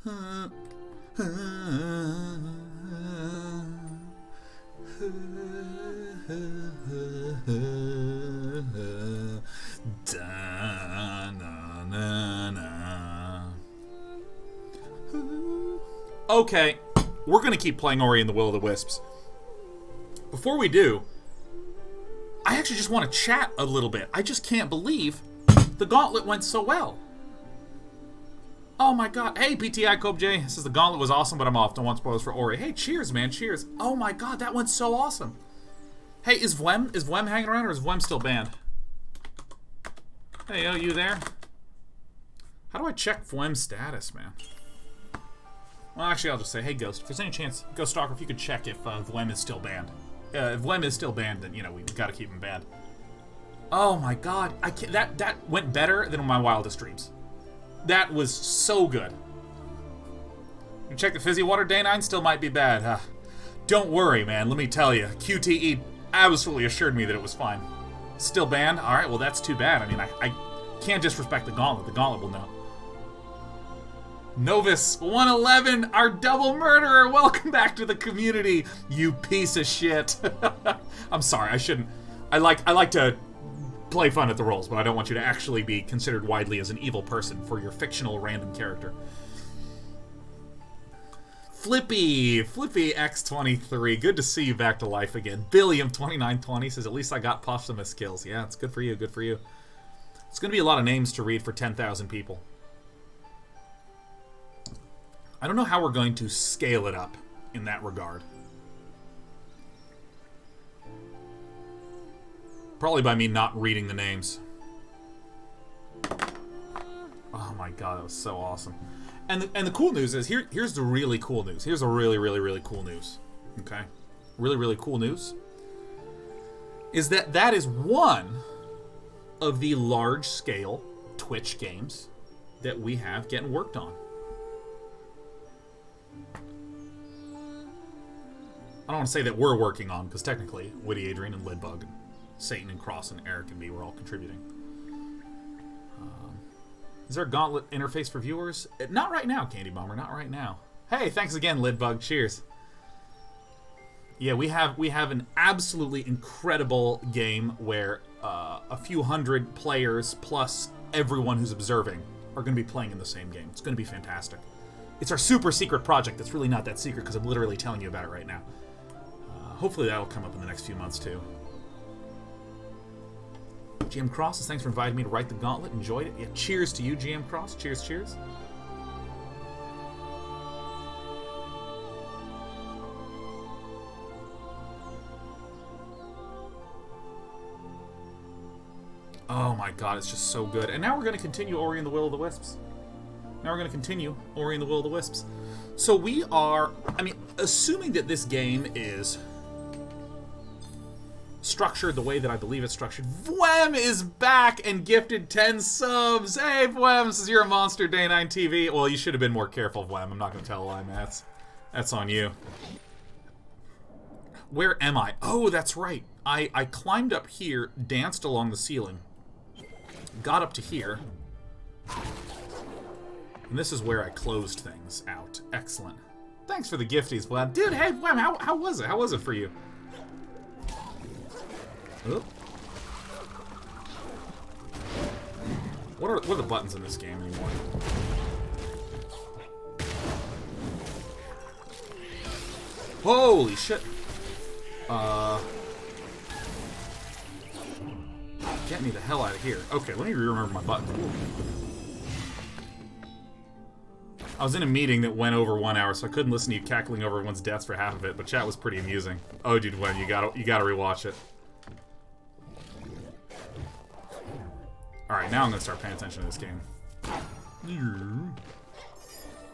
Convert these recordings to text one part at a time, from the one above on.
Okay, we're going to keep playing Ori and the Will of the Wisps. Before we do, I actually just want to chat a little bit. I just can't believe the Gauntlet went so well. Oh my god. Hey, PTI Cope J says the Gauntlet was awesome, but I'm off. Don't want spoilers for Ori. Hey, cheers, man. Cheers. Oh my god, that went so awesome. Hey, is Vlem hanging around, or is Vlem still banned? Hey, yo, you there? How do I check Vlem's status, man? Well, actually, I'll just say, hey, Ghost, if there's any chance, Ghost Stalker, if you could check if Vlem is still banned. If Vlem is still banned, then, you know, we've got to keep him banned. Oh my god, I can't, that went better than my wildest dreams. That was so good. You check the fizzy water, day 9 still might be bad. Don't worry, man, let me tell you. QTE absolutely assured me that it was fine. Still banned? Alright, well that's too bad. I mean, I can't disrespect the Gauntlet. The Gauntlet will know. Novus 111, our double murderer. Welcome back to the community, you piece of shit. I'm sorry, I shouldn't. I like to play fun at the rolls, but I don't want you to actually be considered widely as an evil person for your fictional random character. Flippy X23, good to see you back to life again. Billiam2920 says, at least I got posthumous skills. Yeah, it's good for you, good for you. It's going to be a lot of names to read for 10,000 people. I don't know how we're going to scale it up in that regard. Probably by me not reading the names. Oh my god, that was so awesome. And the cool news is, here's the really cool news. Here's a really cool news. Okay? Really cool news. Is that is one of the large-scale Twitch games that we have getting worked on. I don't want to say that we're working on, because technically, Witty Adrian and Lidbug and Satan and Cross and Eric and me were all contributing. Is there a Gauntlet interface for viewers? Not right now, Candy Bomber. Not right now. Hey, thanks again, Lidbug. Cheers. Yeah, we have an absolutely incredible game where a few hundred players plus everyone who's observing are going to be playing in the same game. It's going to be fantastic. It's our super secret project that's really not that secret because I'm literally telling you about it right now. Hopefully that'll come up in the next few months too. GM Cross says, thanks for inviting me to write the Gauntlet. Enjoyed it. Yeah, cheers to you, GM Cross. Cheers. Oh my god, it's just so good. And now we're going to continue Ori and the Will of the Wisps. So we are, I mean, assuming that this game is structured the way that I believe it's structured. Vwem is back and gifted 10 subs. Hey, Vwem, this is your monster, Day 9 TV. Well, you should have been more careful, Vwem. I'm not going to tell a lie, man. That's on you. Where am I? Oh, that's right. I climbed up here, danced along the ceiling, got up to here, and this is where I closed things out. Excellent. Thanks for the gifties, Vwem. Dude, hey, Vwem, how was it? How was it for you? Oh. What are the buttons in this game anymore? Holy shit! Get me the hell out of here. Okay, let me remember my buttons. Ooh. I was in a meeting that went over 1 hour, so I couldn't listen to you cackling over everyone's deaths for half of it, but chat was pretty amusing. Oh, dude, Gwen, you gotta rewatch it. Alright, now I'm gonna start paying attention to this game.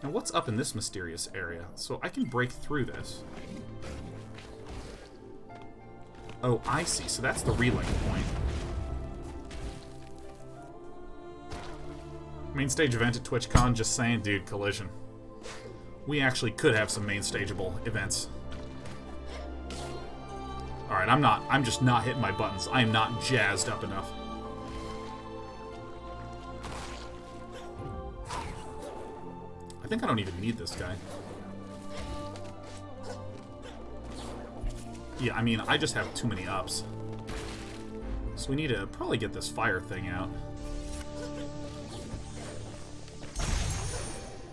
Now, what's up in this mysterious area? So I can break through this. Oh, I see. So that's the relay point. Main stage event at TwitchCon, just saying, dude, collision. We actually could have some main stageable events. Alright, I'm just not hitting my buttons. I am not jazzed up enough. I think I don't even need this guy. Yeah, I mean, I just have too many ups. So we need to probably get this fire thing out.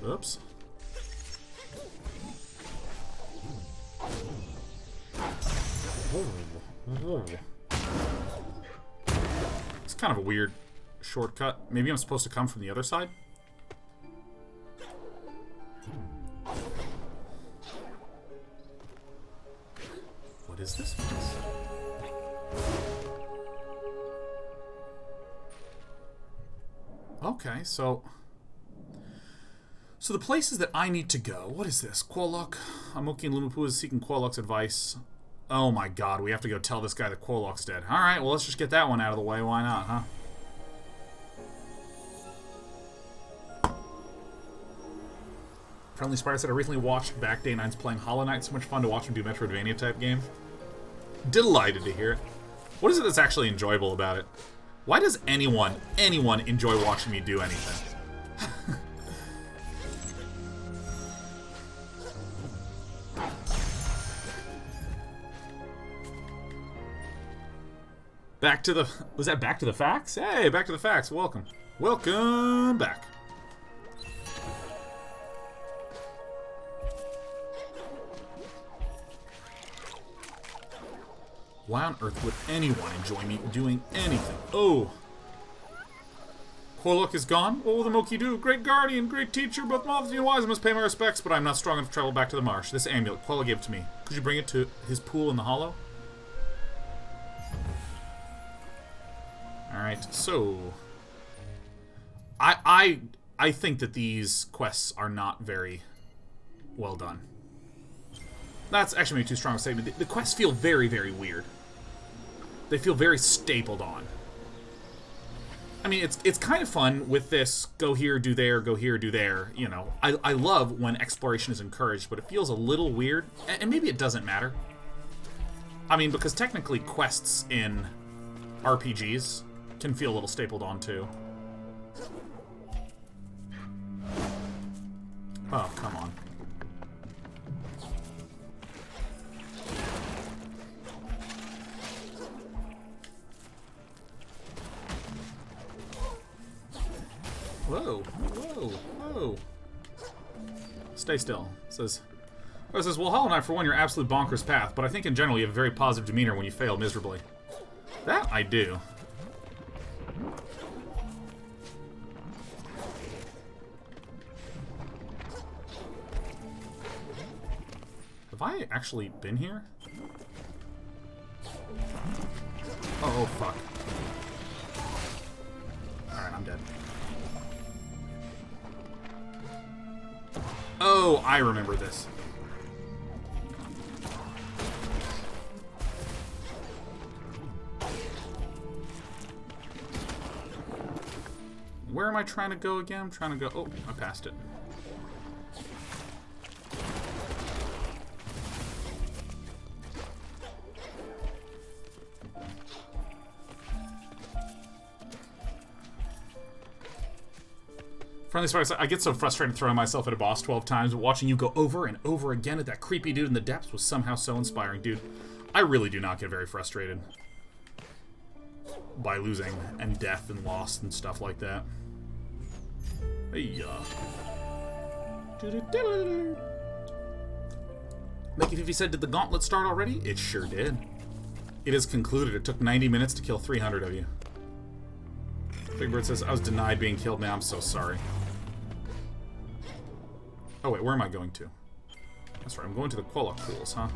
Oops. It's kind of a weird shortcut. Maybe I'm supposed to come from the other side? What is this place? Okay, so the places that I need to go. What is this? Quolok. Amoki and Lumapu is seeking Quolok's advice. Oh my god, we have to go tell this guy that Quolok's dead. Alright, well let's just get that one out of the way. Why not, huh? Friendly Spider said, I recently watched Back Day 9's playing Hollow Knight. So much fun to watch him do Metroidvania type game. Delighted to hear it. What is it that's actually enjoyable about it? Why does anyone enjoy watching me do anything? Back to the... Was that Back to the Facts? Hey, Back to the Facts. Welcome. Welcome back. Why on earth would anyone enjoy me doing anything? Oh. Quolok is gone? What will the Moki do? Great guardian, great teacher, both modesty and wise. I must pay my respects, but I'm not strong enough to travel back to the marsh. This amulet, Quolok gave it to me. Could you bring it to his pool in the hollow? Alright, so... I think that these quests are not very well done. That's actually maybe too strong a statement. The quests feel very, very weird. They feel very stapled on. I mean, it's kind of fun with this go here, do there, go here, do there. You know, I love when exploration is encouraged, but it feels a little weird. And maybe it doesn't matter. I mean, because technically quests in RPGs can feel a little stapled on too. Oh, come on. Whoa, whoa, whoa. Stay still. It says, well, Hollow Knight, for one, you're absolute bonkers path, but I think in general you have a very positive demeanor when you fail miserably. That I do. Have I actually been here? Oh, fuck. Alright, I'm dead. Oh, I remember this. Where am I trying to go again? I'm trying to go... Oh, I passed it. Friendly Spider, I get so frustrated throwing myself at a boss 12 times, but watching you go over and over again at that creepy dude in the depths was somehow so inspiring. Dude, I really do not get very frustrated by losing and death and loss and stuff like that. Hey, Mickey50 said, did the gauntlet start already? It sure did. It is concluded. It took 90 minutes to kill 300 of you. Big Bird says, I was denied being killed. Now I'm so sorry. Oh, wait, where am I going to? That's right, I'm going to the Quolok pools, huh?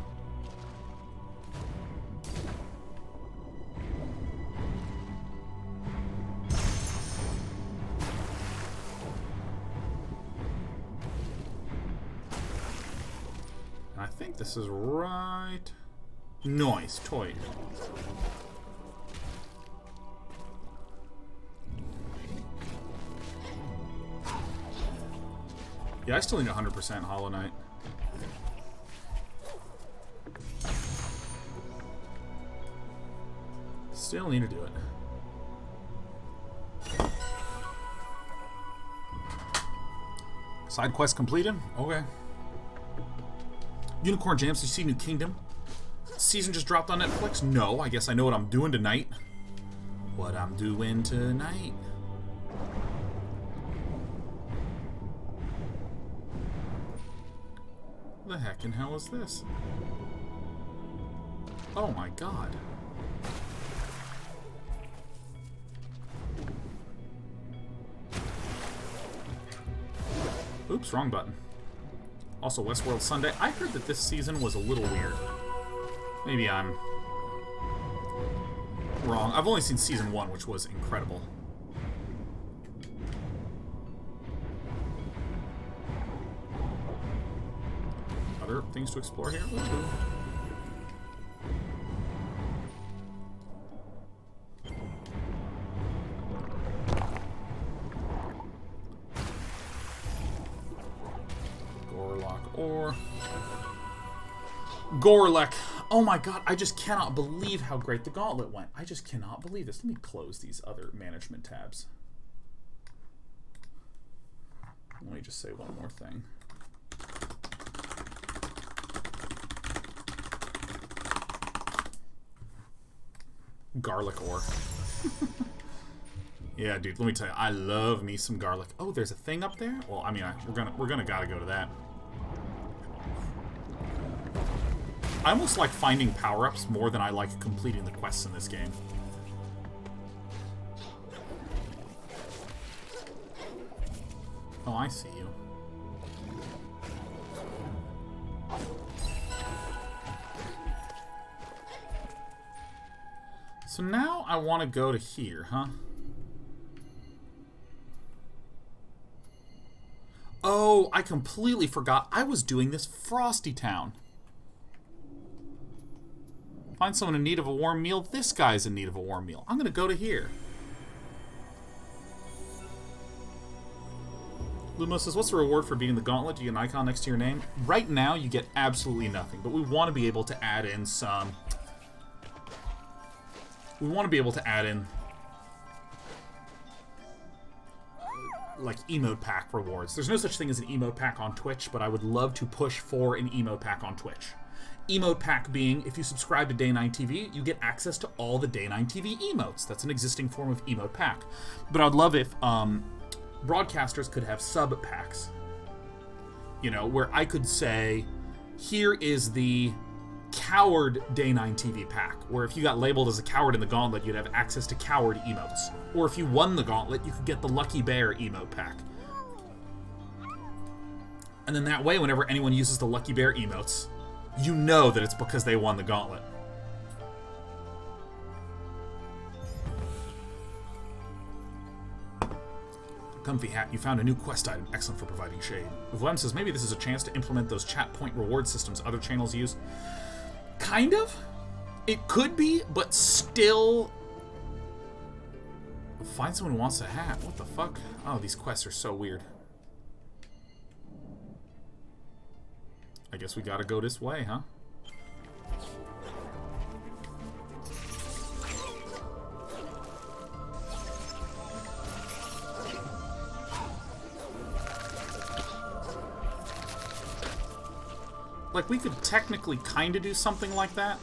I think this is right... Nice, toy. Yeah, I still need 100% Hollow Knight. Still need to do it. Side quest completed? Okay. Unicorn Jams, you see New Kingdom? Season just dropped on Netflix? No, I guess I know what I'm doing tonight. What I'm doing tonight. The heck in hell is this? Oh my god. Oops, wrong button. Also, Westworld Sunday. I heard that this season was a little weird. Maybe I'm wrong. I've only seen season 1, which was incredible. Other things to explore here? Ooh. Gorlek. Oh my god, I just cannot believe how great the gauntlet went. I just cannot believe this. Let me close these other management tabs. Let me just say one more thing. Garlic ore. Yeah, dude, let me tell you, I love me some garlic. Oh, there's a thing up there? Well, I mean, we're gonna gotta go to that. I almost like finding power-ups more than I like completing the quests in this game. Oh, I see you. So now I want to go to here, huh? Oh, I completely forgot. I was doing this Frosty Town. Find someone in need of a warm meal. This guy's in need of a warm meal. I'm going to go to here. Lumo says, what's the reward for beating the gauntlet? Do you get an icon next to your name? Right now, you get absolutely nothing. But we want to be able to add in some... We want to be able to add in... like, emote pack rewards. There's no such thing as an emote pack on Twitch, but I would love to push for an emote pack on Twitch. Emote pack being, if you subscribe to Day 9 TV, you get access to all the Day 9 TV emotes. That's an existing form of emote pack. But I'd love if broadcasters could have sub packs. You know, where I could say, here is the Coward Day 9 TV pack, where if you got labeled as a coward in the gauntlet, you'd have access to coward emotes. Or if you won the gauntlet, you could get the Lucky Bear emote pack. And then that way, whenever anyone uses the Lucky Bear emotes, you know that it's because they won the gauntlet. Comfy hat, you found a new quest item. Excellent for providing shade. Vlem says, maybe this is a chance to implement those chat point reward systems other channels use. Kind of. It could be, but still... Find someone who wants a hat. What the fuck? Oh, these quests are so weird. I guess we gotta go this way, huh? Like, we could technically kind of do something like that.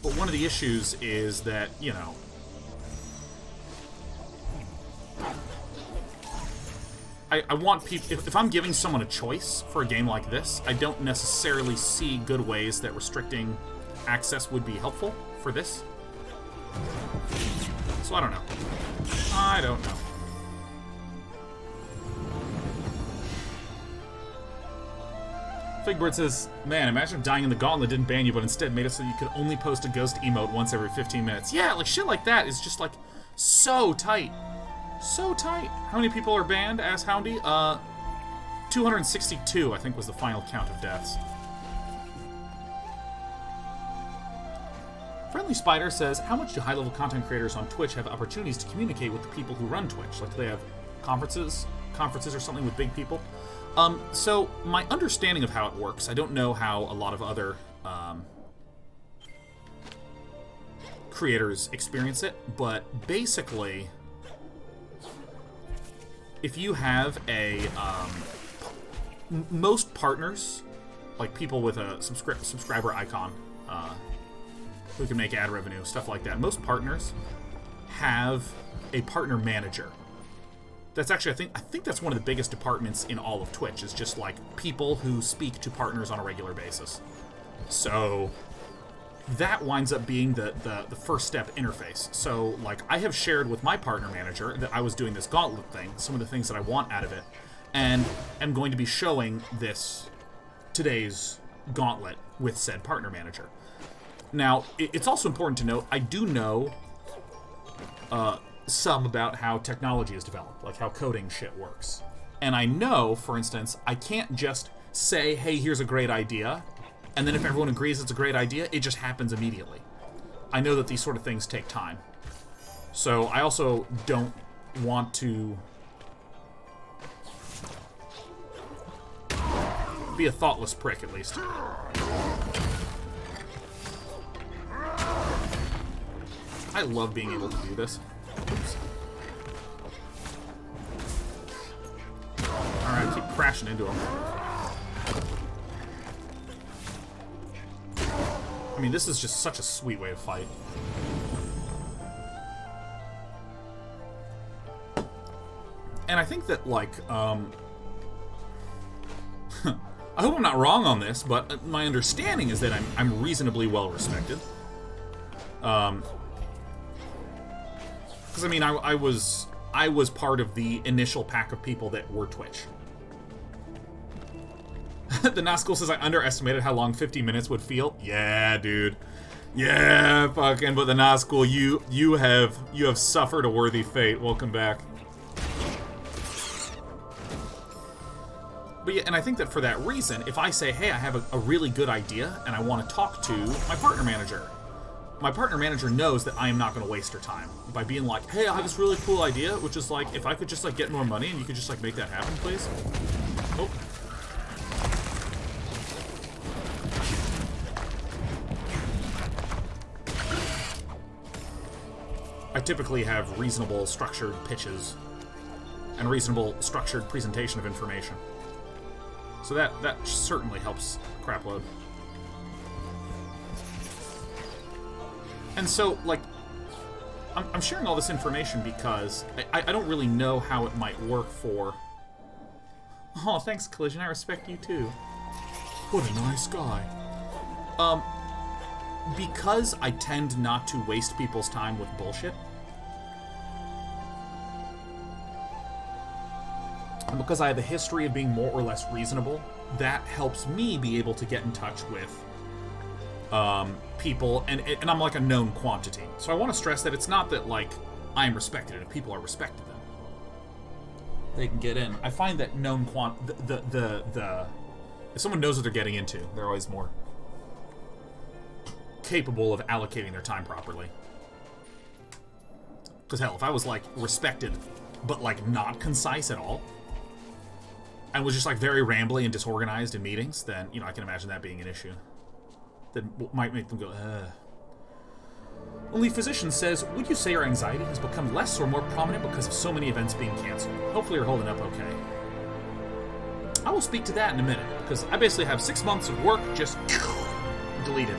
But one of the issues is that, you know... I want people... If I'm giving someone a choice for a game like this, I don't necessarily see good ways that restricting access would be helpful for this. So I don't know. I don't know. Figbird says, man, imagine if dying in the gauntlet didn't ban you, but instead made it so you could only post a ghost emote once every 15 minutes. Yeah, like, shit like that is just, like, so tight. So tight. How many people are banned? Asked Houndy. 262, I think, was the final count of deaths. Friendly Spider says, how much do high-level content creators on Twitch have opportunities to communicate with the people who run Twitch? Like, do they have conferences or something with big people? So, my understanding of how it works, I don't know how a lot of other creators experience it, but basically, if you have a most partners, like people with a subscriber icon, who can make ad revenue, stuff like that. Most partners have a partner manager. That's actually, I think that's one of the biggest departments in all of Twitch, is just like people who speak to partners on a regular basis. So that winds up being the first step interface. So like I have shared with my partner manager that I was doing this gauntlet thing, some of the things that I want out of it, and am going to be showing today's gauntlet with said partner manager. Now, it's also important to note, I do know some about how technology is developed, like how coding shit works. And I know, for instance, I can't just say, hey, here's a great idea, and then if everyone agrees it's a great idea, it just happens immediately. I know that these sort of things take time. So I also don't want to be a thoughtless prick, at least. I love being able to do this. Oops. Alright, keep crashing into him. I mean, this is just such a sweet way to fight. And I think that, like, I hope I'm not wrong on this, but my understanding is that I'm reasonably well respected. Because I mean, I was part of the initial pack of people that were Twitch. The Nazgul says I underestimated how long 50 minutes would feel. Yeah, dude. Yeah, fucking. But the Nazgul, you have suffered a worthy fate. Welcome back. But yeah, and I think that for that reason, if I say, hey, I have a really good idea and I want to talk to my partner manager knows that I am not going to waste her time by being like, hey, I have this really cool idea, which is like, if I could just like get more money and you could just like make that happen, please. Oh. I typically have reasonable structured pitches and reasonable structured presentation of information. So that certainly helps crapload. And so, like, I'm sharing all this information because I don't really know how it might work for... Oh, thanks, Collision. I respect you, too. What a nice guy. Because I tend not to waste people's time with bullshit, and because I have a history of being more or less reasonable, that helps me be able to get in touch with people, and I'm like a known quantity. So I want to stress that it's not that, like, I am respected, and if people are respected, then they can get in. I find that known if someone knows what they're getting into, they're always more capable of allocating their time properly. Because hell, if I was like respected but like not concise at all and was just like very rambly and disorganized in meetings, then, you know, I can imagine that being an issue that might make them go, ugh. Only Physician says, would you say your anxiety has become less or more prominent because of so many events being canceled? Hopefully you're holding up okay. I will speak to that in a minute, because I basically have 6 months of work just deleted.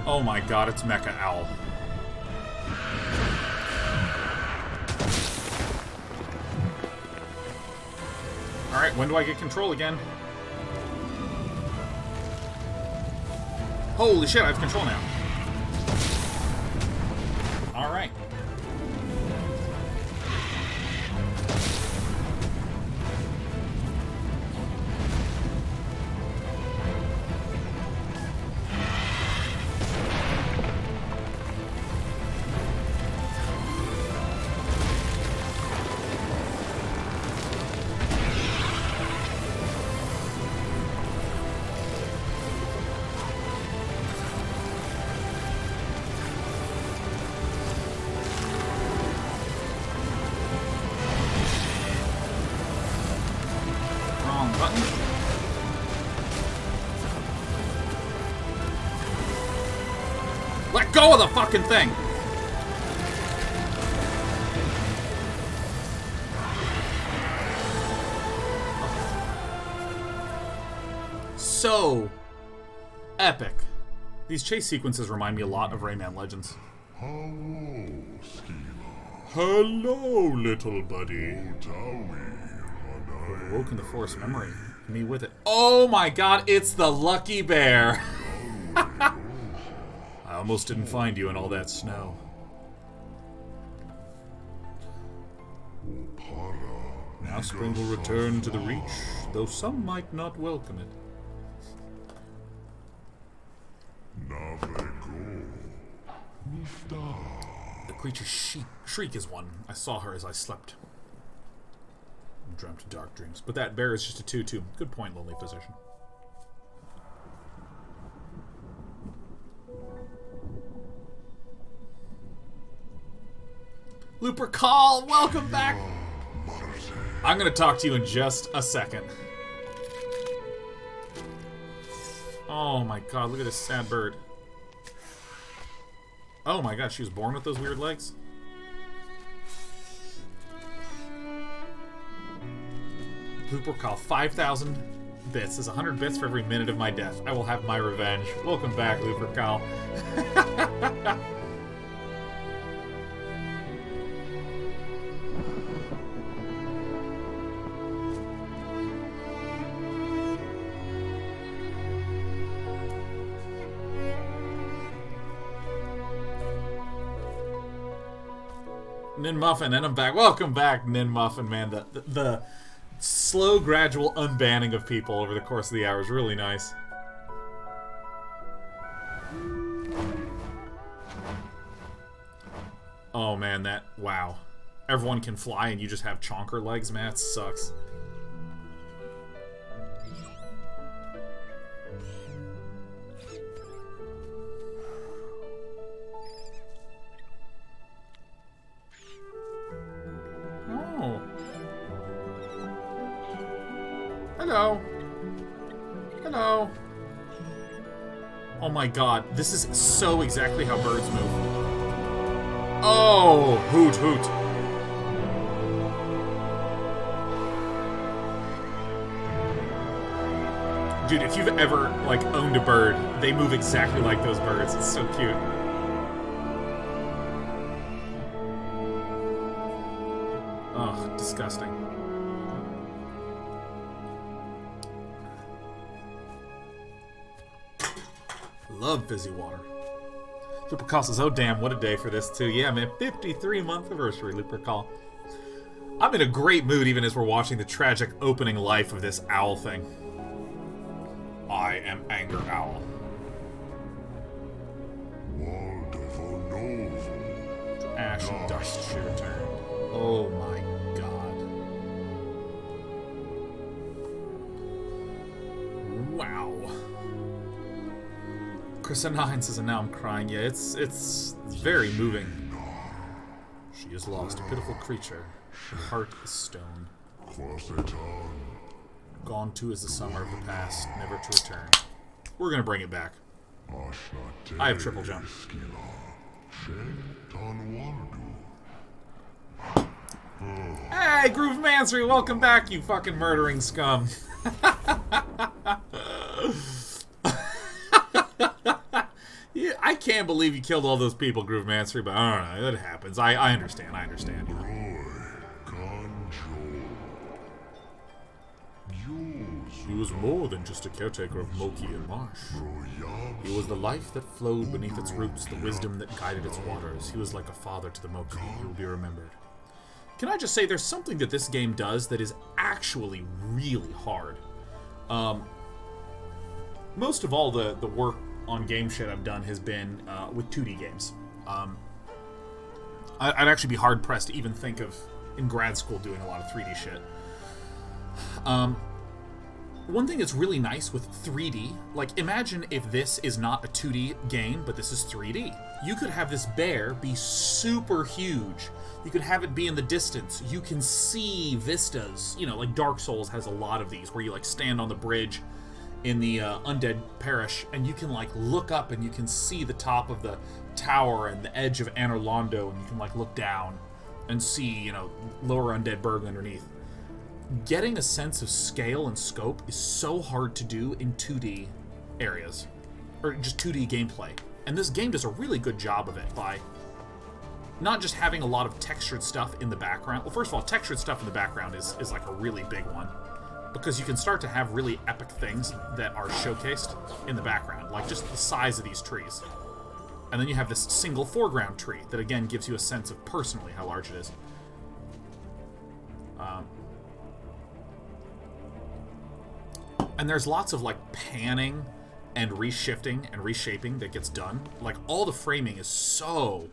Oh my god, it's Mecha Owl. Alright, when do I get control again? Holy shit, I have control now. Alright. go of the fucking thing! So epic. These chase sequences remind me a lot of Rayman Legends. Hello, Skila. Hello, little buddy. Awoken the forest memory. Me with it. Oh my god, it's the lucky bear. I almost didn't find you in all that snow. Now spring will return to the Reach, though some might not welcome it. The creature's shriek is one. I saw her as I slept. And dreamt dark dreams. But that bear is just a 2-2. Good point, Lonely Physician. Looper Call, welcome back! I'm gonna talk to you in just a second. Oh my god, look at this sad bird. Oh my god, she was born with those weird legs? Looper Call, 5,000 bits. Is 100 bits for every minute of my death. I will have my revenge. Welcome back, Looper Call. Nin Muffin, and I'm back. Welcome back, Nin Muffin, man. The slow, gradual unbanning of people over the course of the hour is really nice. Oh man, wow. Everyone can fly and you just have chonker legs, man. It sucks. Hello. Hello. Oh my god, this is so exactly how birds move. Oh, hoot hoot. Dude, if you've ever, like, owned a bird, they move exactly like those birds. It's so cute. Ugh, disgusting. Love fizzy water. Looper Call says, oh damn, what a day for this too. Yeah, man, 53-month anniversary, Looper Call. I'm in a great mood even as we're watching the tragic opening life of this owl thing. I am Anger Owl. Ash and dust she returned. Oh my god. Wow. Krista 9 says, and now I'm crying. Yeah, it's very moving. She is lost, a pitiful creature. Her heart is stone. Gone too is the summer of the past, never to return. We're gonna bring it back. I have triple jump. Hey, Groove Mansory, welcome back, you fucking murdering scum. Yeah, I can't believe you killed all those people, Groove Mansory, but I don't know, it happens. I understand, you know. He was more than just a caretaker of Moki and Marsh. He was the life that flowed beneath its roots, the wisdom that guided its waters. He was like a father to the Moki. He will be remembered. Can I just say, there's something that this game does that is actually really hard. Most of all the work on game shit I've done has been with 2D games. I'd actually be hard-pressed to even think of, in grad school, doing a lot of 3D shit. One thing that's really nice with 3D, like, imagine if this is not a 2D game, but this is 3D. You could have this bear be super huge. You could have it be in the distance. You can see vistas. You know, like Dark Souls has a lot of these, where you, like, stand on the bridge in the undead parish, and you can like look up and you can see the top of the tower and the edge of Anor Londo, and you can like look down and see, you know, lower undead Burg underneath. Getting a sense of scale and scope is so hard to do in 2D areas, or just 2D gameplay. And this game does a really good job of it by not just having a lot of textured stuff in the background. Well, first of all, textured stuff in the background is like a really big one, because you can start to have really epic things that are showcased in the background, like just the size of these trees. And then you have this single foreground tree that, again, gives you a sense of personally how large it is. And there's lots of, like, panning and reshifting and reshaping that gets done. Like, all the framing is so...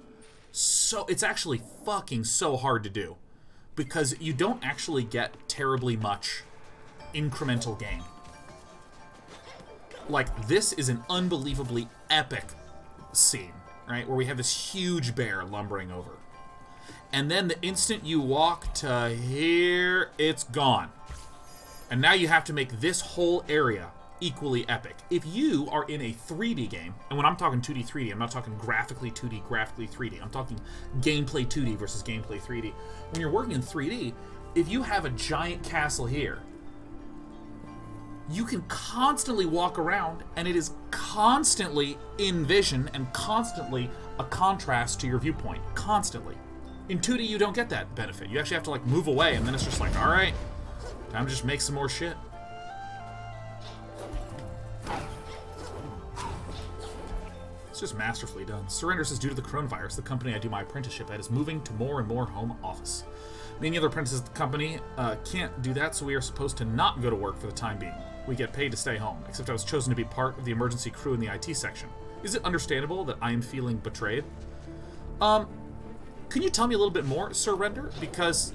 It's actually fucking so hard to do. Because you don't actually get terribly much incremental gain. Like, this is an unbelievably epic scene, right? Where we have this huge bear lumbering over. And then the instant you walk to here, it's gone. And now you have to make this whole area equally epic. If you are in a 3D game, and when I'm talking 2D, 3D, I'm not talking graphically 2D, graphically 3D. I'm talking gameplay 2D versus gameplay 3D. When you're working in 3D, if you have a giant castle here, you can constantly walk around, and it is constantly in vision and constantly a contrast to your viewpoint. Constantly. In 2D, you don't get that benefit. You actually have to, like, move away, and then it's just like, alright, time to just make some more shit. It's just masterfully done. Surrender says, due to the coronavirus, the company I do my apprenticeship at is moving to more and more home office. Many other apprentices at the company can't do that, so we are supposed to not go to work for the time being. We get paid to stay home, except I was chosen to be part of the emergency crew in the IT section. Is it understandable that I am feeling betrayed? Can you tell me a little bit more, Surrender? Because,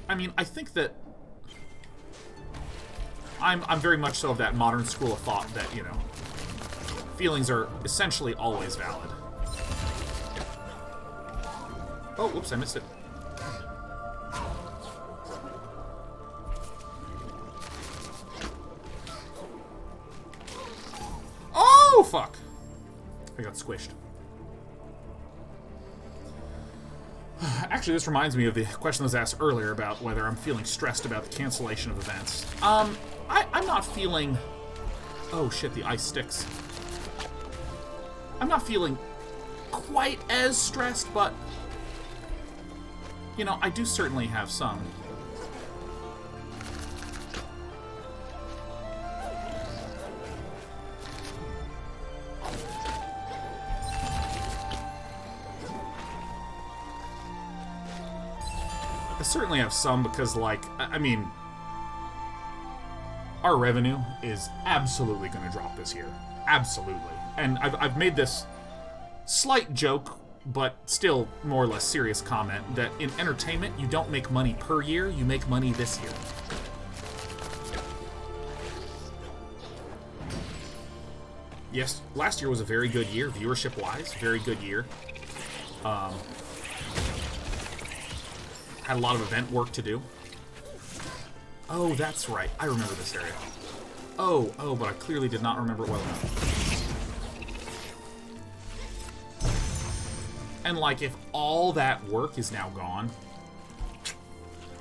I mean, I think that I'm very much so of that modern school of thought that, you know, feelings are essentially always valid. Oh, whoops, I missed it. Oh, fuck! I got squished. Actually, this reminds me of the question that was asked earlier about whether I'm feeling stressed about the cancellation of events. I'm not feeling... Oh, shit, the ice sticks. I'm not feeling quite as stressed, but... You know, I do certainly have some. I certainly have some because, like, I mean... Our revenue is absolutely going to drop this year. Absolutely. And I've made this slight joke, but still more or less serious comment, that in entertainment, you don't make money per year, you make money this year. Yes, last year was a very good year, viewership-wise, very good year. Had a lot of event work to do. Oh, that's right. I remember this area. Oh, but I clearly did not remember it well enough. And, like, if all that work is now gone...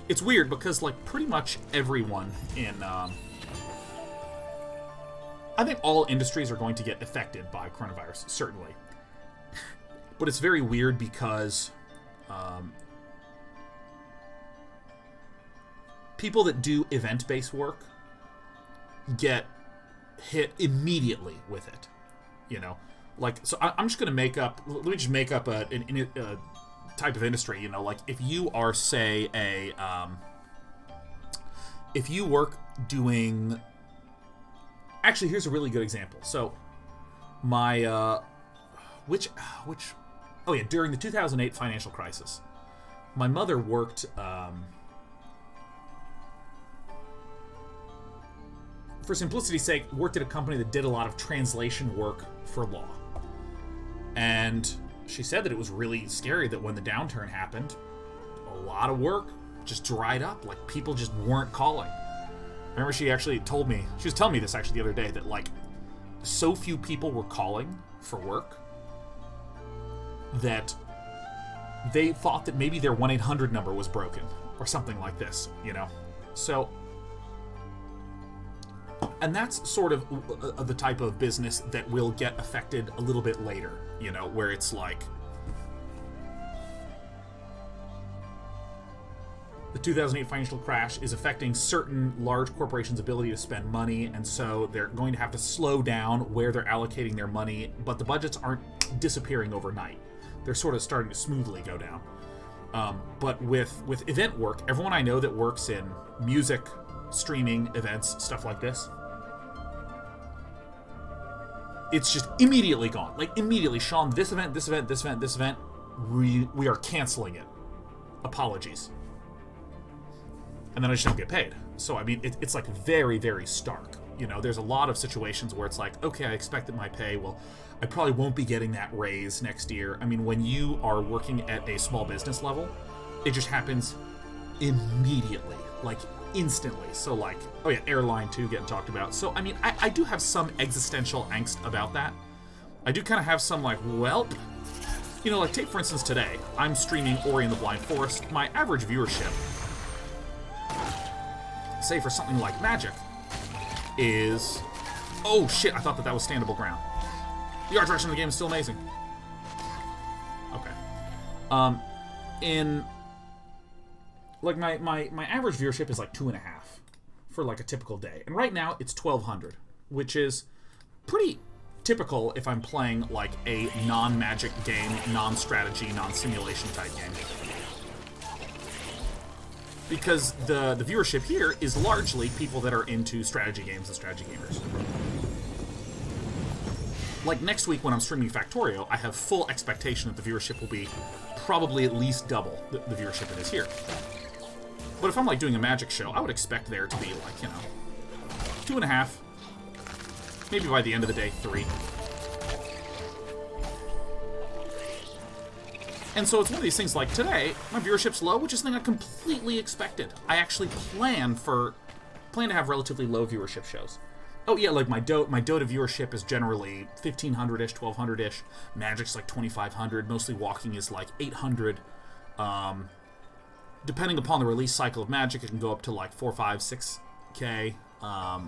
It's weird, because, like, pretty much everyone in, I think all industries are going to get affected by coronavirus, certainly. But it's very weird because, people that do event-based work get hit immediately with it, you know? Like, so I'm just going to make up... Let me just make up a type of industry, you know? Like, if you are, say, if you work doing... Actually, here's a really good example. So, my... Oh, yeah, during the 2008 financial crisis, my mother worked... for simplicity's sake, worked at a company that did a lot of translation work for law. And she said that it was really scary that when the downturn happened, a lot of work just dried up. Like, people just weren't calling. remember she actually told me, she was telling me this actually the other day, that like so few people were calling for work that they thought that maybe their 1-800 number was broken or something like this, you know? So, and that's sort of the type of business that will get affected a little bit later, you know, where it's like the 2008 financial crash is affecting certain large corporations' ability to spend money, and so they're going to have to slow down where they're allocating their money, but the budgets aren't disappearing overnight. They're sort of starting to smoothly go down. But with event work, everyone I know that works in music, streaming, events, stuff like this, it's just immediately gone. Like, immediately, Sean, this event, we are canceling it. Apologies. And then I just don't get paid. So, I mean, it's like very, very stark. You know, there's a lot of situations where it's like, okay, I expected my pay. Well, I probably won't be getting that raise next year. I mean, when you are working at a small business level, it just happens immediately, like instantly. So like, oh yeah, airline too getting talked about. So, I mean, I do have some existential angst about that. I do kind of have some like, well, you know, like take for instance today, I'm streaming Ori and the Blind Forest. My average viewership, say for something like Magic, is, oh shit, I thought that was standable ground. The art direction of the game is still amazing. Okay. In like my average viewership is like 2.5 for like a typical day, and right now it's 1,200, which is pretty typical if I'm playing like a non-Magic game, non-strategy, non-simulation type game. Because the viewership here is largely people that are into strategy games and strategy gamers. Like next week when I'm streaming Factorio, I have full expectation that the viewership will be probably at least double the viewership it is here. But if I'm like doing a Magic show, I would expect there to be like, you know, 2.5, maybe by the end of the day, 3. And so it's one of these things like today, my viewership's low, which is something I completely expected. I actually plan to have relatively low viewership shows. Oh yeah, like my Dota viewership is generally 1,500-ish, 1,200-ish. Magic's like 2,500. Mostly Walking is like 800. Depending upon the release cycle of Magic, it can go up to like 4, 5, 6K. I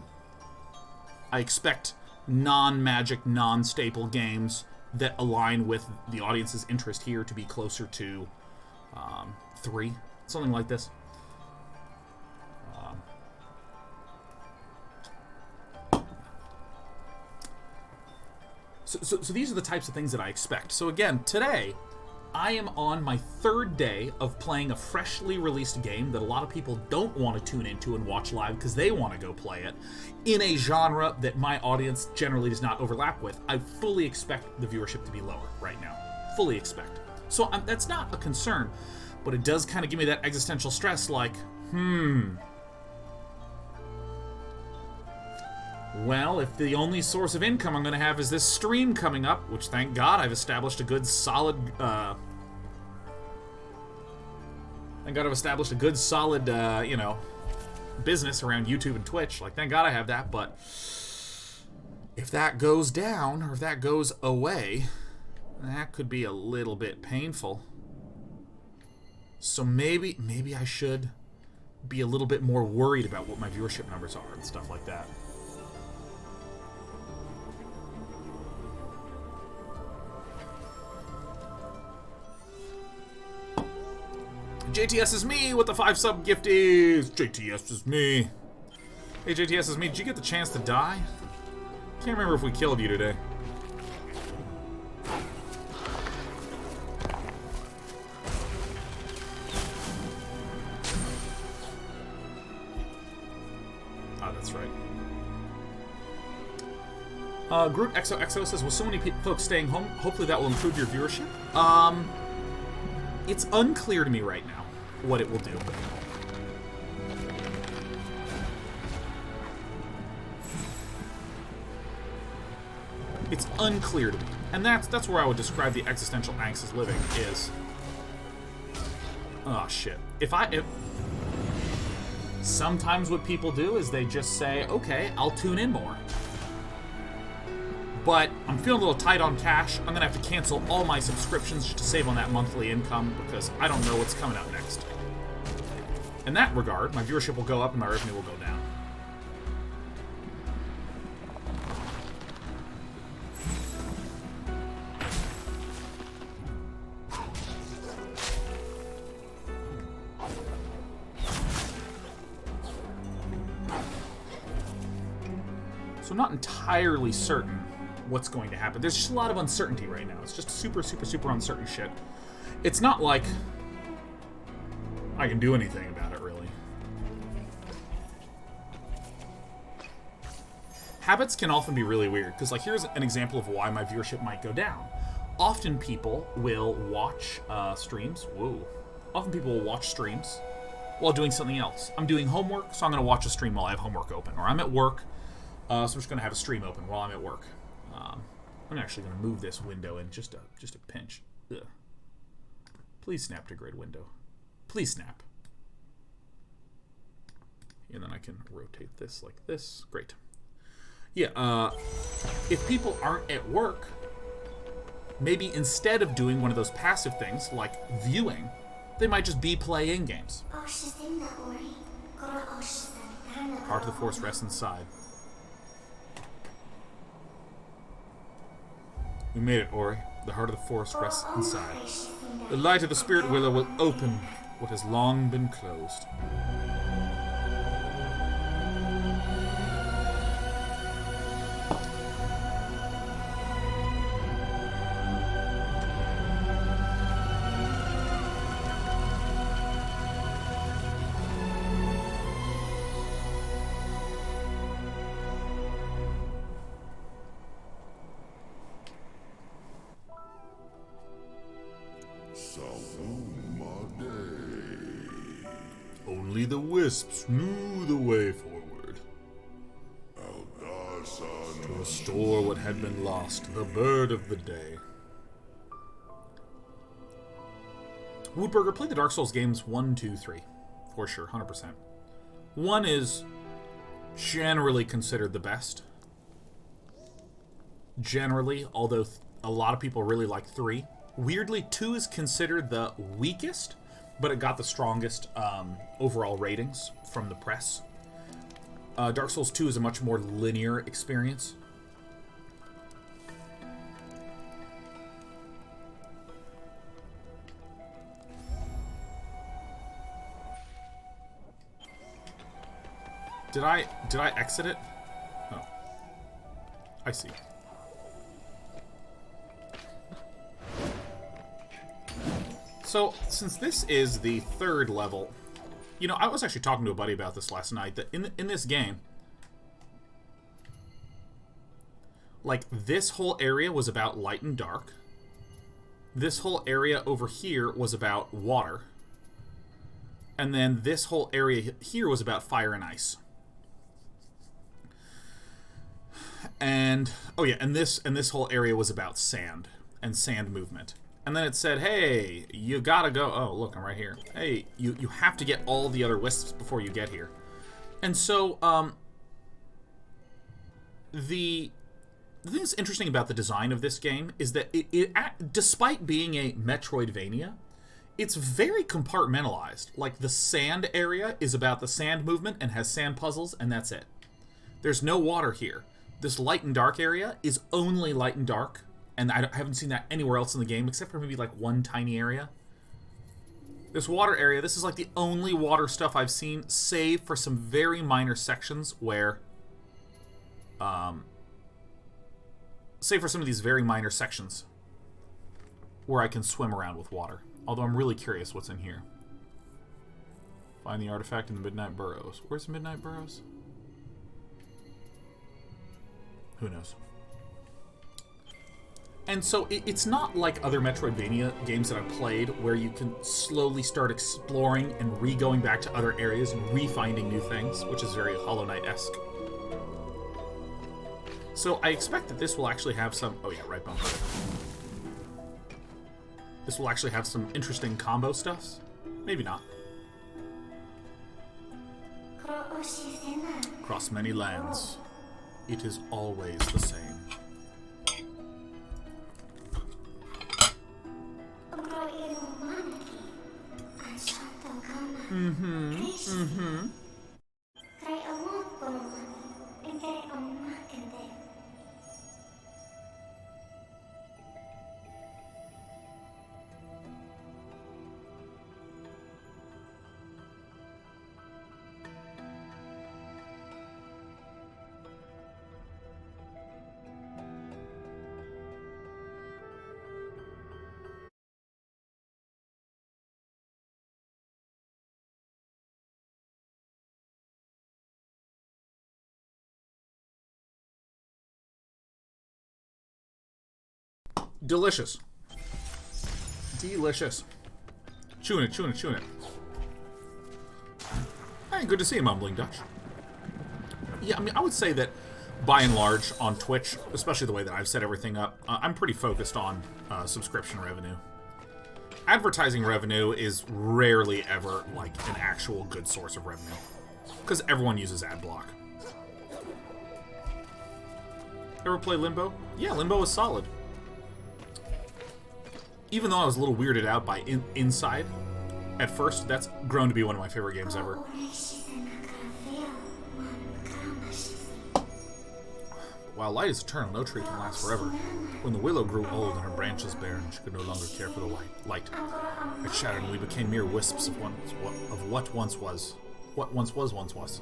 expect non-Magic, non-staple games that align with the audience's interest here to be closer to 3, something like this. So these are the types of things that I expect. So again, today, I am on my 3rd day of playing a freshly released game that a lot of people don't want to tune into and watch live because they want to go play it in a genre that my audience generally does not overlap with. I fully expect the viewership to be lower right now. Fully expect. So that's not a concern, but it does kind of give me that existential stress like, well, if the only source of income I'm going to have is this stream coming up, which thank God I've established a good solid, you know, business around YouTube and Twitch. Like, thank God I have that, but if that goes down, or if that goes away, that could be a little bit painful. So maybe I should be a little bit more worried about what my viewership numbers are and stuff like that. JTS is me with the 5 sub gifties. JTS is me. Hey, JTS is me. Did you get the chance to die? Can't remember if we killed you today. Ah, that's right. Group XOXO says, with so many folks staying home, hopefully that will improve your viewership. It's unclear to me right now what it will do. It's unclear to me. And that's where I would describe the existential angst as living is... Oh, shit. Sometimes what people do is they just say, okay, I'll tune in more. But I'm feeling a little tight on cash. I'm going to have to cancel all my subscriptions just to save on that monthly income because I don't know what's coming out next. In that regard, my viewership will go up and my revenue will go down. So I'm not entirely certain what's going to happen. There's just a lot of uncertainty right now. It's just super, super, super uncertain shit. It's not like I can do anything about it, really. Habits can often be really weird, because like here's an example of why my viewership might go down. Often people will watch streams. Whoa. Often people will watch streams while doing something else. I'm doing homework, so I'm going to watch a stream while I have homework open. Or I'm at work, so I'm just going to have a stream open while I'm at work. I'm actually going to move this window in just a pinch. Ugh. Please snap to grid window. Please snap. And then I can rotate this like this. Great. Yeah, if people aren't at work, maybe instead of doing one of those passive things like viewing, they might just be playing games. Heart of the Force rests inside. We made it, Ori. The Heart of the Force rests inside. The light of the Spirit Willow will open what has long been closed. Only the Wisps knew the way forward. To restore what had been lost, the bird of the day. Woodburger, play the Dark Souls games 1, 2, 3. For sure, 100%. 1 is generally considered the best. Generally, although a lot of people really like 3. Weirdly, 2 is considered the weakest, but it got the strongest overall ratings from the press. Dark Souls 2 is a much more linear experience. Did I exit it? Oh. I see. So, since this is the 3rd level, you know, I was actually talking to a buddy about this last night, that in this game, like, this whole area was about light and dark. This whole area over here was about water. And then this whole area here was about fire and ice. And, oh yeah, and this whole area was about sand and sand movement. And then it said, hey, you gotta go. Oh, look, I'm right here. Hey, you have to get all the other wisps before you get here. And so, the thing that's interesting about the design of this game is that despite being a Metroidvania, it's very compartmentalized. Like, the sand area is about the sand movement and has sand puzzles, and that's it. There's no water here. This light and dark area is only light and dark. And I haven't seen that anywhere else in the game, except for maybe, like, one tiny area. This water area, this is, like, the only water stuff I've seen, save for some very minor sections where... save for some of these very minor sections where I can swim around with water. Although I'm really curious what's in here. Find the artifact in the Midnight Burrows. Where's the Midnight Burrows? Who knows? And so it's not like other Metroidvania games that I've played where you can slowly start exploring and re-going back to other areas and re-finding new things, which is very Hollow Knight-esque. So I expect that this will actually have some... Oh yeah, right bumper. This will actually have some interesting combo stuffs. Maybe not. Across many lands, it is always the same. Delicious. Delicious. Chewing it, chewing it, chewing it. Hey, good to see you, Mumbling Dutch. Yeah, I mean, I would say that, by and large, on Twitch, especially the way that I've set everything up, I'm pretty focused on subscription revenue. Advertising revenue is rarely ever, like, an actual good source of revenue. Because everyone uses ad block. Ever play Limbo? Yeah, Limbo is solid. Even though I was a little weirded out by Inside at first, that's grown to be one of my favorite games ever. While light is eternal, no tree can last forever. When the willow grew old and her branches bare, and she could no longer care for the light, it shattered and we became mere wisps of what once was. What once was.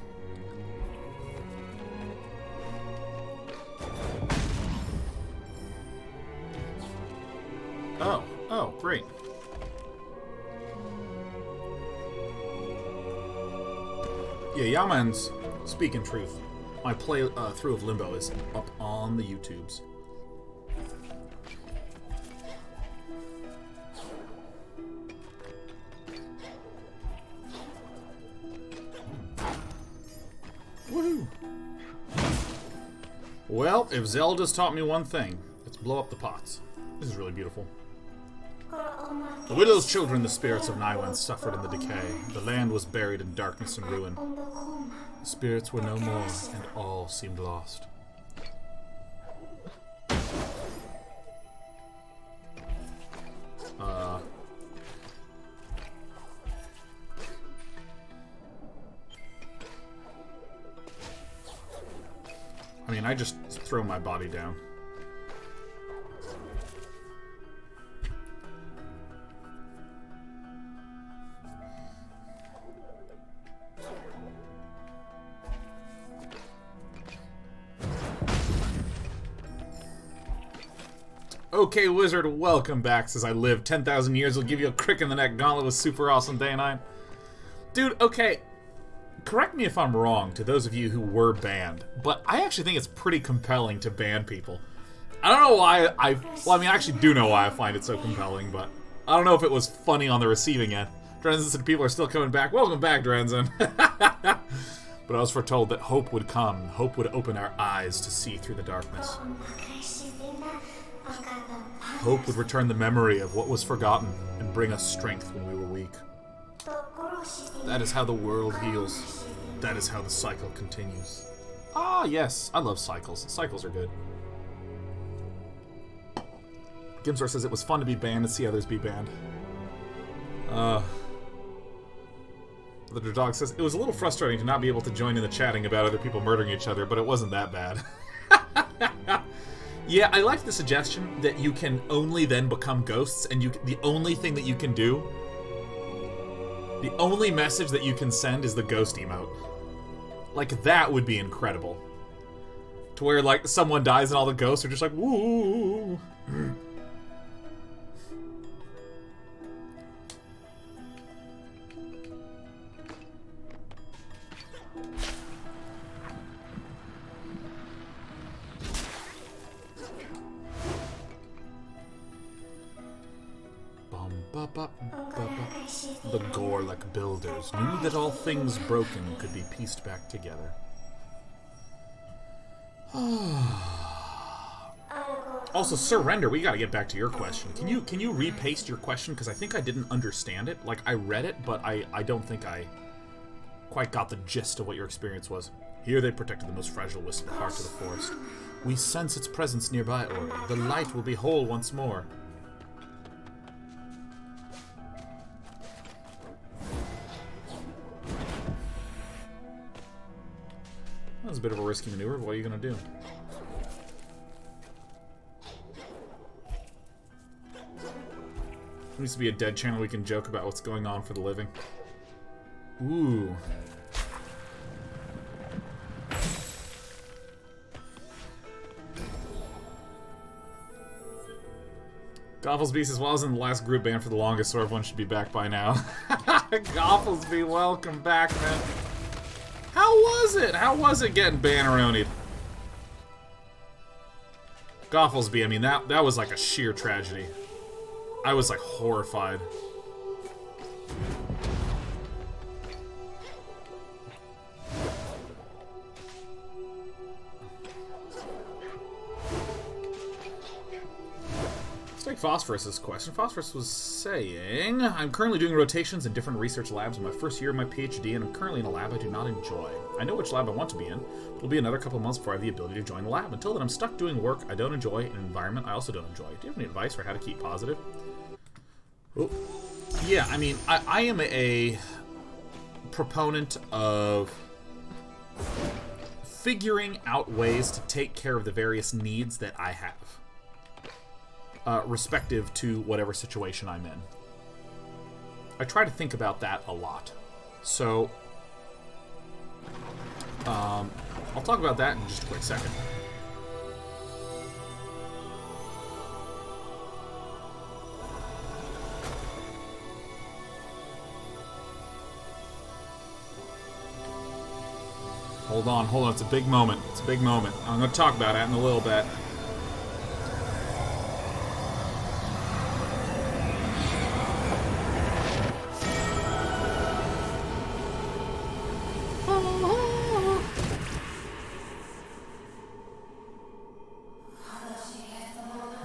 Oh, great. Yeah, Yaman's speaking truth. My play through of Limbo is up on the YouTubes. Woohoo! Well, if Zelda's taught me one thing, it's blow up the pots. This is really beautiful. The widow's children, the spirits of Naiwen, suffered in the decay. The land was buried in darkness and ruin. The spirits were no more, and all seemed lost. I mean, I just throw my body down. Okay, Wizard, welcome back. Says I live 10,000 years, will give you a crick in the neck. Gauntlet was super awesome, day 9. Dude, okay, correct me if I'm wrong to those of you who were banned, but I actually think it's pretty compelling to ban people. I don't know why well, I mean, I actually do know why I find it so compelling, but I don't know if it was funny on the receiving end. Drenzen said people are still coming back. Welcome back, Drenzen. But I was foretold that hope would come. Hope would open our eyes to see through the darkness. Hope would return the memory of what was forgotten and bring us strength when we were weak. That is how the world heals. That is how the cycle continues. Ah, yes. I love cycles. Cycles are good. Gimsor says it was fun to be banned and see others be banned. The dog says, it was a little frustrating to not be able to join in the chatting about other people murdering each other, but it wasn't that bad. Yeah, I liked the suggestion that you can only then become ghosts, and the only thing that you can do, the only message that you can send is the ghost emote. Like, that would be incredible. To where, like, someone dies and all the ghosts are just like, woo. The gore-like builders knew that all things broken could be pieced back together. Also, Surrender, we gotta get back to your question. Can you repaste your question? Because I think I didn't understand it. Like, I read it, but I don't think I quite got the gist of what your experience was. Here they protected the most fragile wisp of the heart of the forest. We sense its presence nearby, Ori. The light will be whole once more. That was a bit of a risky maneuver. What are you going to do? There needs to be a dead channel we can joke about what's going on for the living. Ooh. Gothlesby says, well, I was in the last group band for the longest, so everyone should be back by now. Gothlesby, welcome back, man. How was it? How was it getting banneronied? Gothlesby, I mean, that was like a sheer tragedy. I was like horrified. Let's take Phosphorus's question. Phosphorus was saying, I'm currently doing rotations in different research labs in my first year of my PhD, and I'm currently in a lab I do not enjoy. I know which lab I want to be in, but it'll be another couple months before I have the ability to join the lab. Until then, I'm stuck doing work I don't enjoy in an environment I also don't enjoy. Do you have any advice for how to keep positive? Oh. Yeah, I mean, I am a proponent of figuring out ways to take care of the various needs that I have, respective to whatever situation I'm in. I try to think about that a lot. So, I'll talk about that in just a quick second. Hold on, it's a big moment. It's a big moment. I'm going to talk about it in a little bit.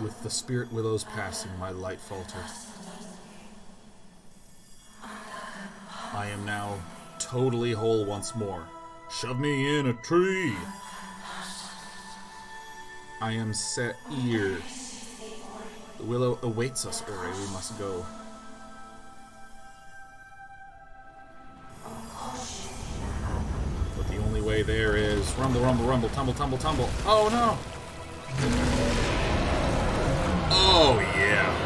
With the spirit willows passing, my light falters. I am now totally whole once more. Shove me in a tree. I am set here. The willow awaits us, Ori. We must go. But the only way there is rumble, rumble, rumble, tumble, tumble, tumble. Oh no! Oh yeah.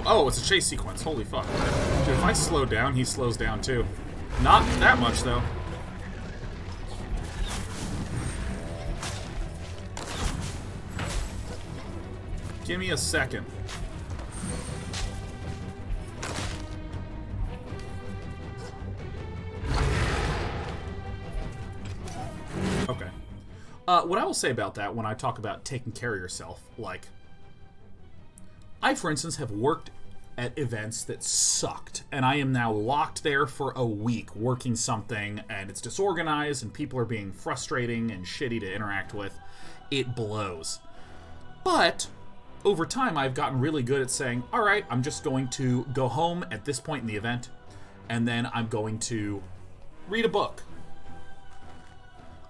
Oh, it's a chase sequence. Holy fuck. Dude, if I slow down, he slows down too. Not that much, though. Give me a second. Okay. What I will say about that when I talk about taking care of yourself, like, I, for instance, have worked at events that sucked, and I am now locked there for a week working something, and it's disorganized, and people are being frustrating and shitty to interact with. It blows. But over time, I've gotten really good at saying, all right, I'm just going to go home at this point in the event, and then I'm going to read a book.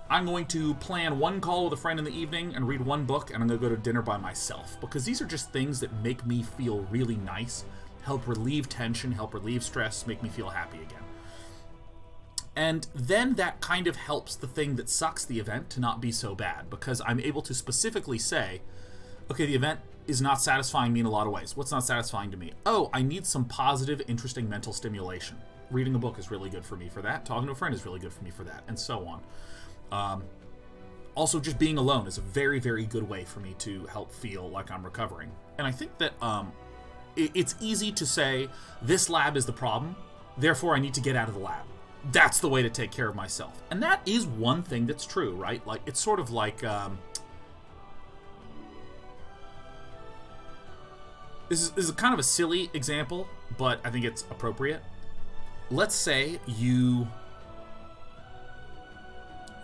I'm going to plan one call with a friend in the evening and read one book, and I'm going to go to dinner by myself. Because these are just things that make me feel really nice, help relieve tension, help relieve stress, make me feel happy again. And then that kind of helps the thing that sucks the event to not be so bad, because I'm able to specifically say, okay, the event is not satisfying me in a lot of ways. What's not satisfying to me? Oh, I need some positive, interesting mental stimulation. Reading a book is really good for me for that. Talking to a friend is really good for me for that, and so on. Also, just being alone is a very, very good way for me to help feel like I'm recovering. And I think that it's easy to say, this lab is the problem, therefore I need to get out of the lab. That's the way to take care of myself. And that is one thing that's true, right? Like, it's sort of like, this is kind of a silly example, but I think it's appropriate. Let's say you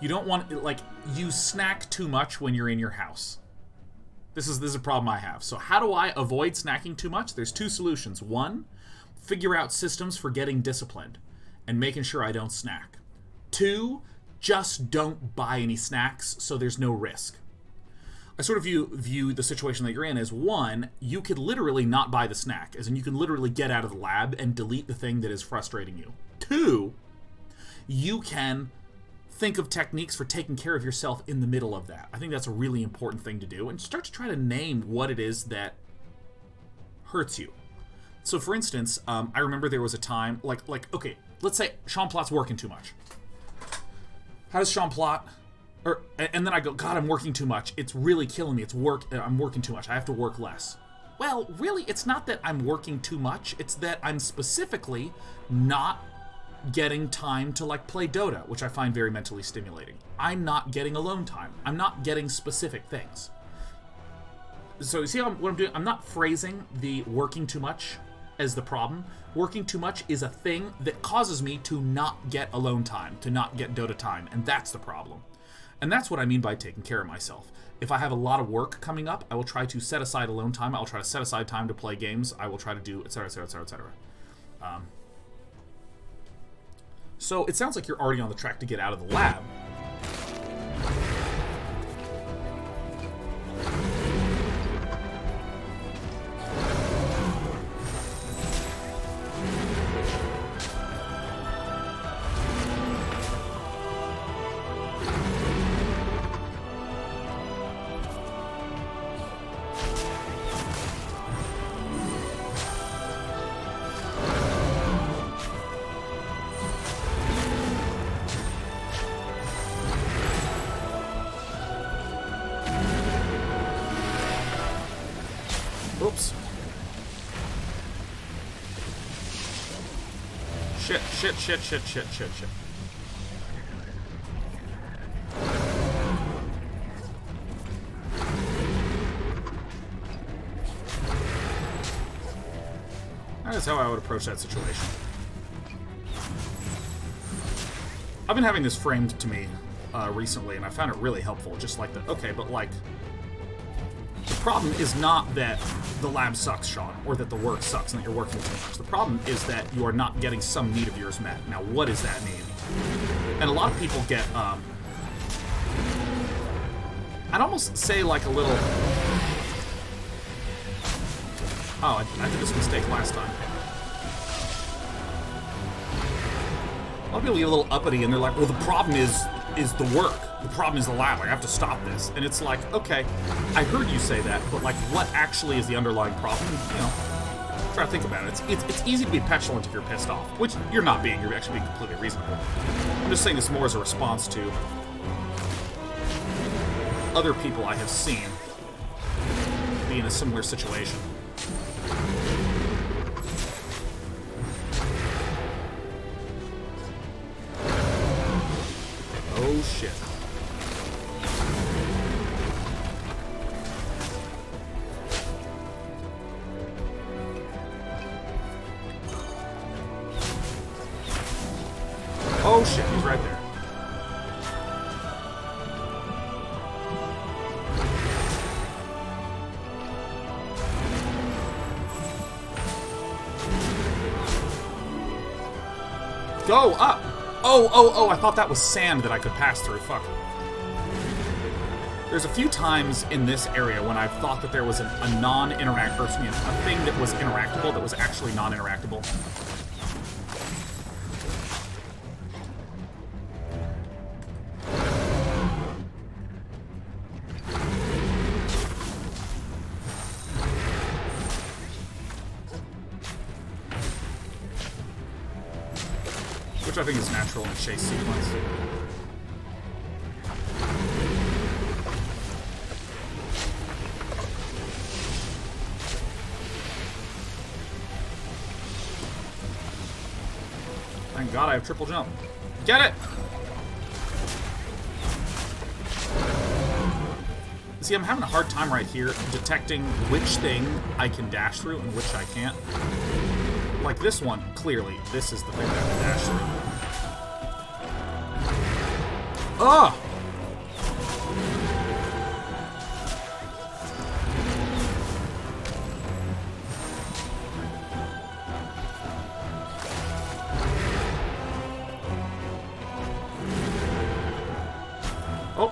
don't want, like, you snack too much when you're in your house. This is a problem I have. So how do I avoid snacking too much? There's two solutions. One, figure out systems for getting disciplined and making sure I don't snack. Two, just don't buy any snacks so there's no risk. I sort of view the situation that you're in as, one, you could literally not buy the snack, as in you can literally get out of the lab and delete the thing that is frustrating you. Two, you can think of techniques for taking care of yourself in the middle of that. I think that's a really important thing to do, and start to try to name what it is that hurts you. So for instance, I remember there was a time, okay, let's say Sean Plot's working too much. How does Sean Plot... and then I go, God, I'm working too much. It's really killing me. I'm working too much. I have to work less. Well, really, it's not that I'm working too much. It's that I'm specifically not getting time to, play Dota, which I find very mentally stimulating. I'm not getting alone time. I'm not getting specific things. So you see what I'm doing? I'm not phrasing the working too much as the problem. Working too much is a thing that causes me to not get alone time, to not get Dota time, and that's the problem. And that's what I mean by taking care of myself. If I have a lot of work coming up, I will try to set aside alone time. I will try to set aside time to play games. I will try to do etc, etc, etc, etc. So it sounds like you're already on the track to get out of the lab. Oops. Shit. That is how I would approach that situation. I've been having this framed to me recently, and I found it really helpful. Just like okay, but the problem is not that the lab sucks, Sean, or that the work sucks and that you're working too much. The problem is that you are not getting some need of yours met. Now, what is that need? And a lot of people get, I'd almost say a little... Oh, I did this mistake last time. A lot of people get a little uppity and they're like, well, the problem is the work. The problem is the lab. I have to stop this. And it's like, okay, I heard you say that, but what actually is the underlying problem? Try to think about it. It's easy to be petulant if you're pissed off, which you're not being. You're actually being completely reasonable. I'm just saying this more as a response to other people I have seen be in a similar situation. Oh shit. Oh shit, he's right there. Go up! Oh, I thought that was sand that I could pass through. Fuck. There's a few times in this area when I've thought that there was a non-interactable, a thing that was interactable that was actually non-interactable. Which I think is natural in a chase sequence. Thank God I have triple jump. Get it! See, I'm having a hard time right here detecting which thing I can dash through and which I can't. Like this one, clearly, this is the thing that I can dash through. Ugh!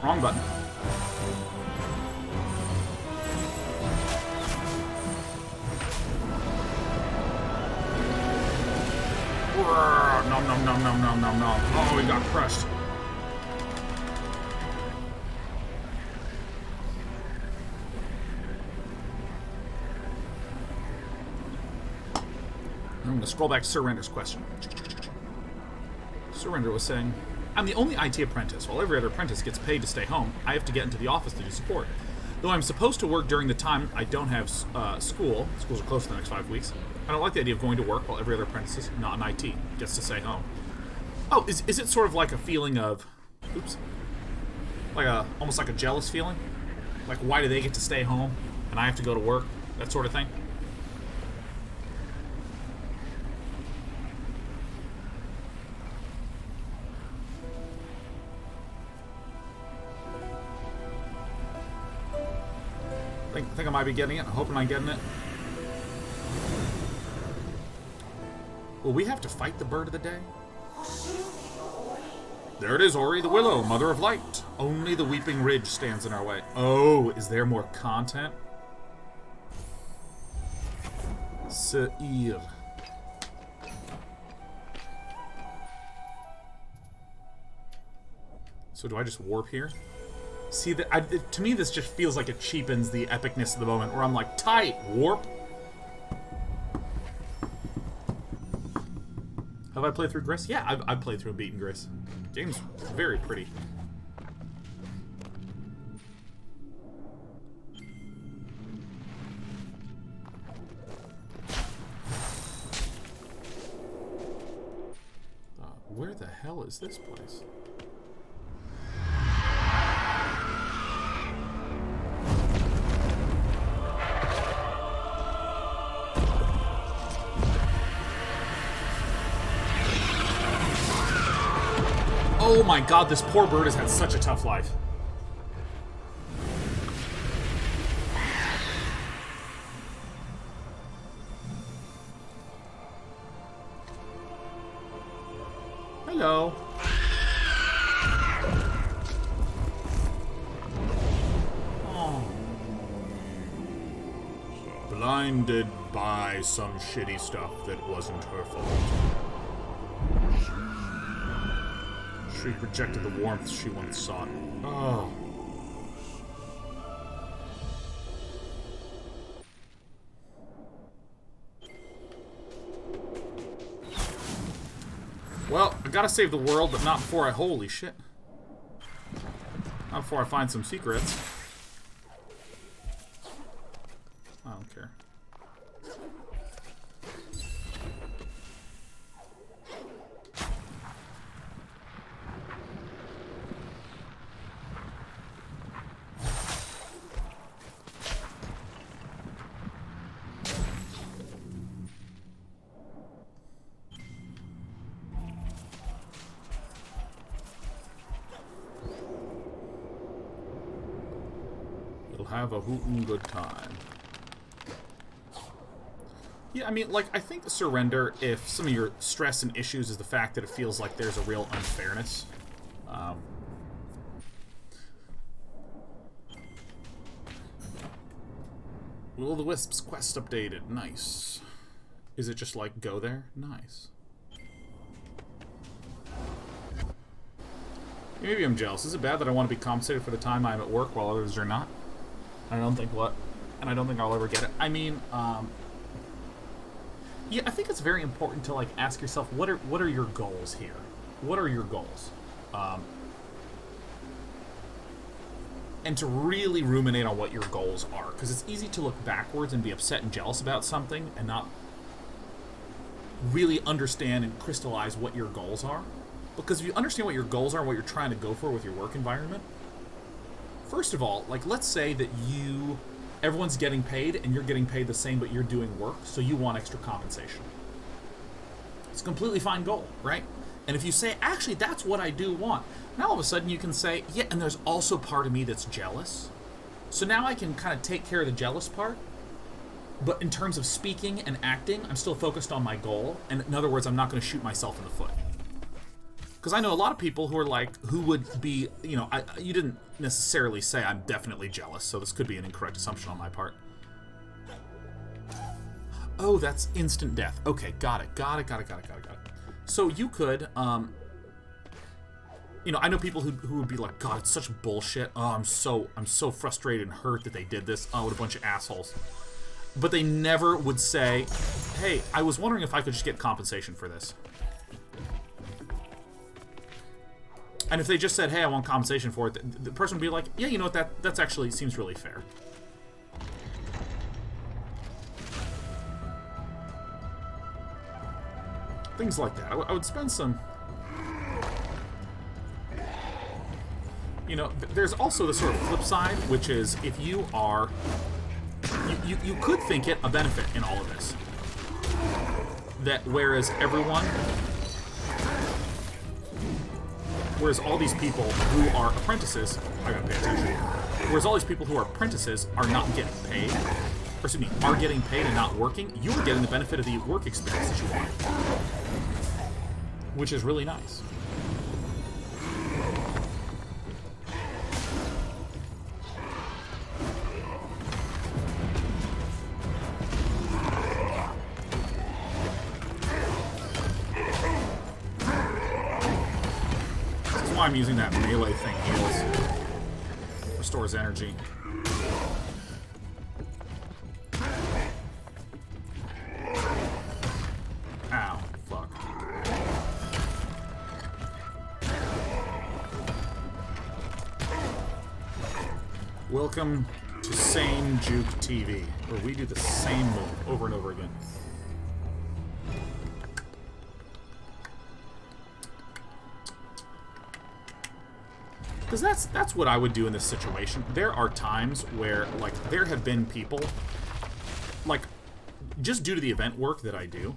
Oh, wrong button. No. Oh, we got crushed. I'm going to scroll back to Surrender's question. Surrender was saying, I'm the only IT apprentice. While every other apprentice gets paid to stay home, I have to get into the office to do support. Though I'm supposed to work during the time I don't have school, schools are closed for the next 5 weeks, I don't like the idea of going to work while every other apprentice, not in IT, gets to stay home. Oh, is it sort of like a feeling of, oops, like almost like a jealous feeling? Like, why do they get to stay home and I have to go to work? That sort of thing? Think I might be getting it. I'm hoping I'm getting it. Will we have to fight the bird of the day? There it is, Ori, the willow, mother of light. Only the weeping ridge stands in our way. Oh, is there more content? Sir. So do I just warp here? See, to me this just feels like it cheapens the epicness of the moment, where I'm like, tight, warp. Have I played through Gris? Yeah, I've played through and beaten Gris. Game's very pretty. Where the hell is this place? Oh my god, this poor bird has had such a tough life. Hello. Oh. Blinded by some shitty stuff that wasn't her fault. She rejected the warmth she once sought. Oh. Well, I gotta save the world, but not before I... Holy shit. Not before I find some secrets. I don't care. Have a hootin' good time. Yeah, I mean, like, I think the Surrender, if some of your stress and issues is the fact that it feels like there's a real unfairness. Will the Wisps quest updated? Nice. Is it just like, go there? Nice. Maybe I'm jealous. Is it bad that I want to be compensated for the time I'm at work while others are not? I don't think and I don't think I'll ever get it. I mean, yeah, I think it's very important to, like, ask yourself, what are your goals here? What are your goals? And to really ruminate on what your goals are, because it's easy to look backwards and be upset and jealous about something and not really understand and crystallize what your goals are. Because if you understand what your goals are and what you're trying to go for with your work environment, first of all, like, let's say that everyone's getting paid and you're getting paid the same, but you're doing work, so you want extra compensation. It's a completely fine goal, right? And if you say, actually, that's what I do want, now all of a sudden you can say, yeah, and there's also part of me that's jealous. So now I can kind of take care of the jealous part, but in terms of speaking and acting, I'm still focused on my goal, and in other words, I'm not going to shoot myself in the foot. Because I know a lot of people who are like, who would be, you know, you didn't necessarily say I'm definitely jealous, so this could be an incorrect assumption on my part. Oh, that's instant death. Okay, got it. So you could, you know, I know people who would be like, God, it's such bullshit. Oh, I'm so frustrated and hurt that they did this. Oh, what a bunch of assholes. But they never would say, hey, I was wondering if I could just get compensation for this. And if they just said, hey, I want compensation for it, the person would be like, yeah, you know what, that's actually seems really fair. Things like that. I would spend some... You know, there's also the sort of flip side, which is if you are... You could think it a benefit in all of this. That whereas everyone... Whereas all these people who are apprentices... I gotta pay attention. Whereas all these people who are apprentices are not getting paid... Or excuse me, are getting paid and not working, you are getting the benefit of the work experience that you want. Which is really nice. I'm using that melee thing. Heals. Restores energy. Ow. Fuck. Welcome to Same Juke TV, where we do the same move over and over again. Because that's what I would do in this situation. There are times where, like, there have been people, like, just due to the event work that I do,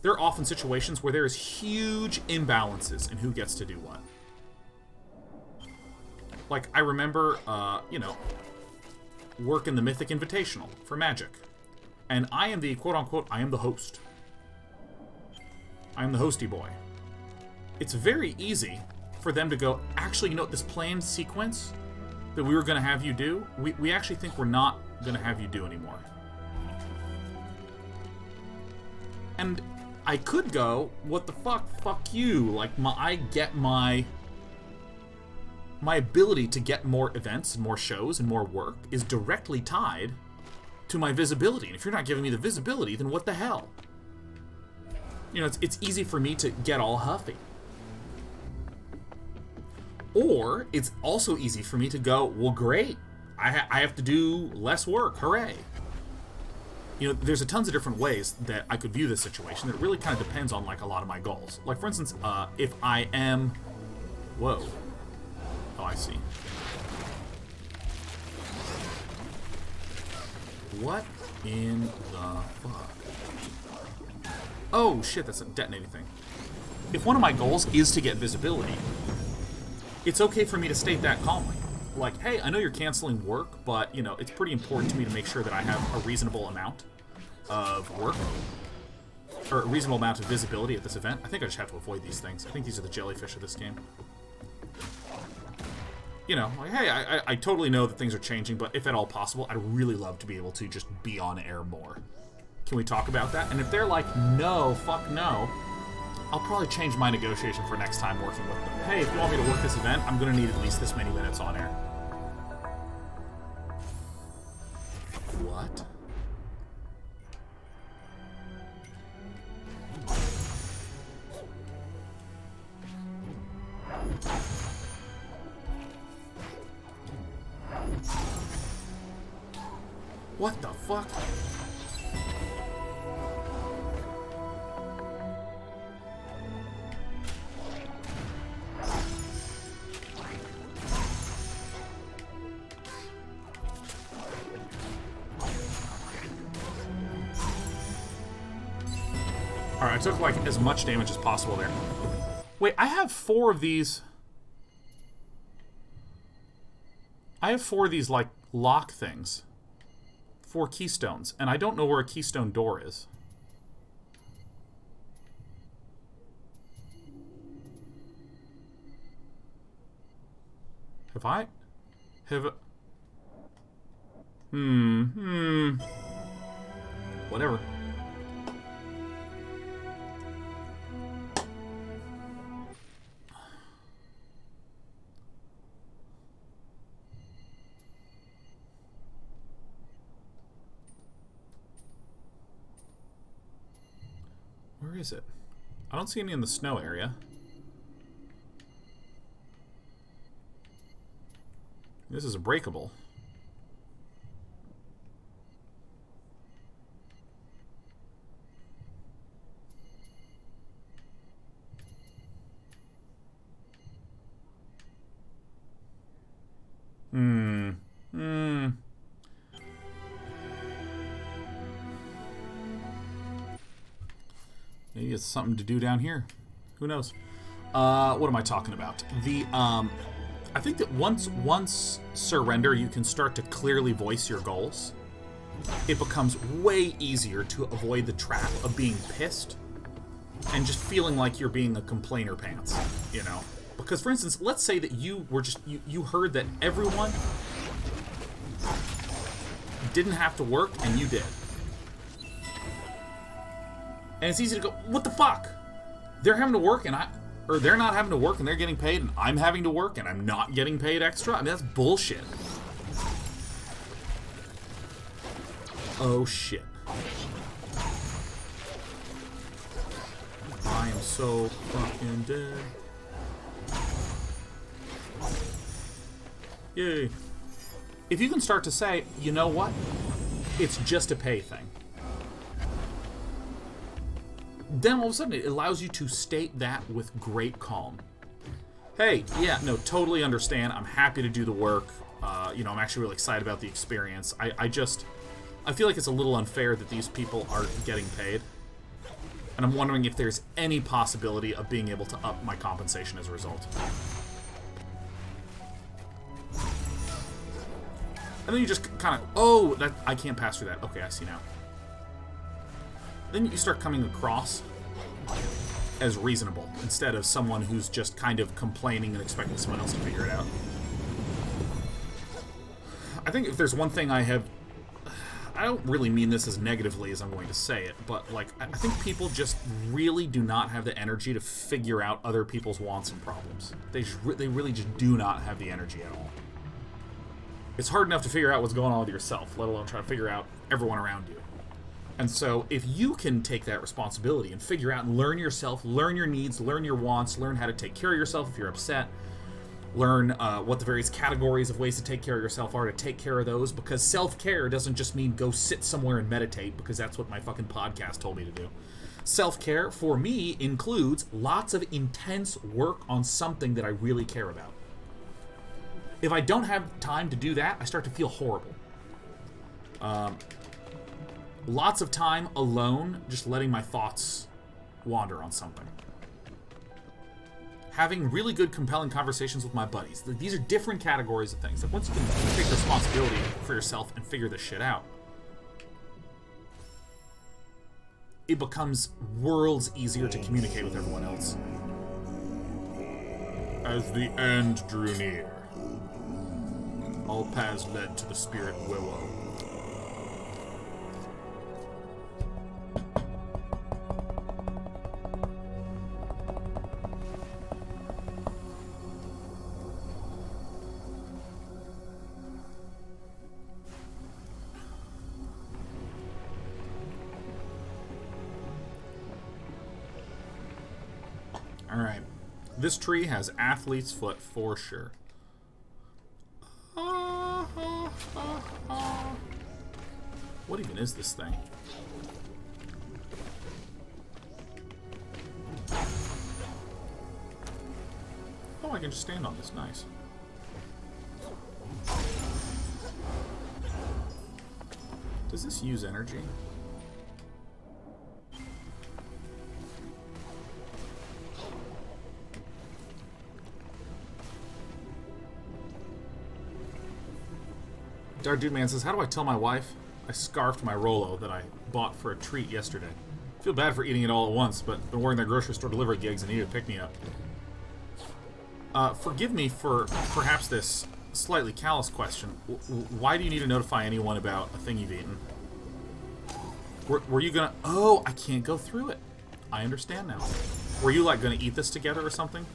there are often situations where there is huge imbalances in who gets to do what. Like, I remember, you know, work in the Mythic Invitational for Magic. And I am the, quote-unquote, I am the host. I am the hosty boy. It's very easy for them to go, actually, you know, this planned sequence that we were going to have you do, we actually think we're not going to have you do anymore. And I could go, what the fuck, fuck you. Like, I get my ability to get more events and more shows and more work is directly tied to my visibility. And if you're not giving me the visibility, then what the hell? You know, it's easy for me to get all huffy. Or it's also easy for me to go, well, great. I have to do less work. Hooray. You know, there's tons of different ways that I could view this situation. That really kind of depends on, like, a lot of my goals. Like, for instance, if I am... Whoa. Oh, I see. What in the fuck? Oh, shit, that's a detonating thing. If one of my goals is to get visibility, it's okay for me to state that calmly. Like, hey, I know you're canceling work, but, you know, it's pretty important to me to make sure that I have a reasonable amount of work, or a reasonable amount of visibility at this event. I think I just have to avoid these things. I think these are the jellyfish of this game. You know, like, hey, I totally know that things are changing, but if at all possible, I'd really love to be able to just be on air more. Can we talk about that? And if they're like, no, fuck no, I'll probably change my negotiation for next time working with them. Hey, if you want me to work this event, I'm going to need at least this many minutes on air. What? What the fuck? Alright, I took, like, as much damage as possible there. Wait, I have 4 of these... I have 4 of these, like, lock things. 4 keystones, and I don't know where a keystone door is. Have I? Have... Whatever. Where is it? I don't see any in the snow area. This is a breakable. Maybe it's something to do down here. Who knows? What am I talking about? I think that once surrender, you can start to clearly voice your goals. It becomes way easier to avoid the trap of being pissed and just feeling like you're being a complainer pants, you know? Because, for instance, let's say that you were just, you heard that everyone didn't have to work and you did. And it's easy to go, what the fuck? They're having to work and they're not having to work and they're getting paid and I'm having to work and I'm not getting paid extra? I mean, that's bullshit. Oh, shit. I am so fucking dead. Yay. If you can start to say, you know what? It's just a pay thing. Then all of a sudden it allows you to state that with great calm. Hey, yeah, no, totally understand. I'm happy to do the work. You know, I'm actually really excited about the experience. I feel like it's a little unfair that these people aren't getting paid. And I'm wondering if there's any possibility of being able to up my compensation as a result. And then you just kind of, oh, that I can't pass through that. Okay, I see now. Then you start coming across as reasonable instead of someone who's just kind of complaining and expecting someone else to figure it out. I think if there's one thing I don't really mean this as negatively as I'm going to say it, but like I think people just really do not have the energy to figure out other people's wants and problems. They really just do not have the energy at all. It's hard enough to figure out what's going on with yourself, let alone try to figure out everyone around you. And so if you can take that responsibility and figure out and learn yourself, learn your needs, learn your wants, learn how to take care of yourself if you're upset, learn what the various categories of ways to take care of yourself are, to take care of those, because self-care doesn't just mean go sit somewhere and meditate, because that's what my fucking podcast told me to do. Self-care, for me, includes lots of intense work on something that I really care about. If I don't have time to do that, I start to feel horrible. Lots of time alone, just letting my thoughts wander on something. Having really good, compelling conversations with my buddies. These are different categories of things. Like once you can take responsibility for yourself and figure this shit out, it becomes worlds easier to communicate with everyone else. As the end drew near, all paths led to the spirit willow. Alright. This tree has athlete's foot for sure. What even is this thing? Oh, I can just stand on this. Nice. Does this use energy? Dark Dude Man says, how do I tell my wife I scarfed my Rolo that I bought for a treat yesterday? I feel bad for eating it all at once, but been working their grocery store delivery gigs and needed to pick me up. Forgive me for perhaps this slightly callous question. Why do you need to notify anyone about a thing you've eaten? Were you gonna... Oh, I can't go through it. I understand now. Were you, like, gonna eat this together or something?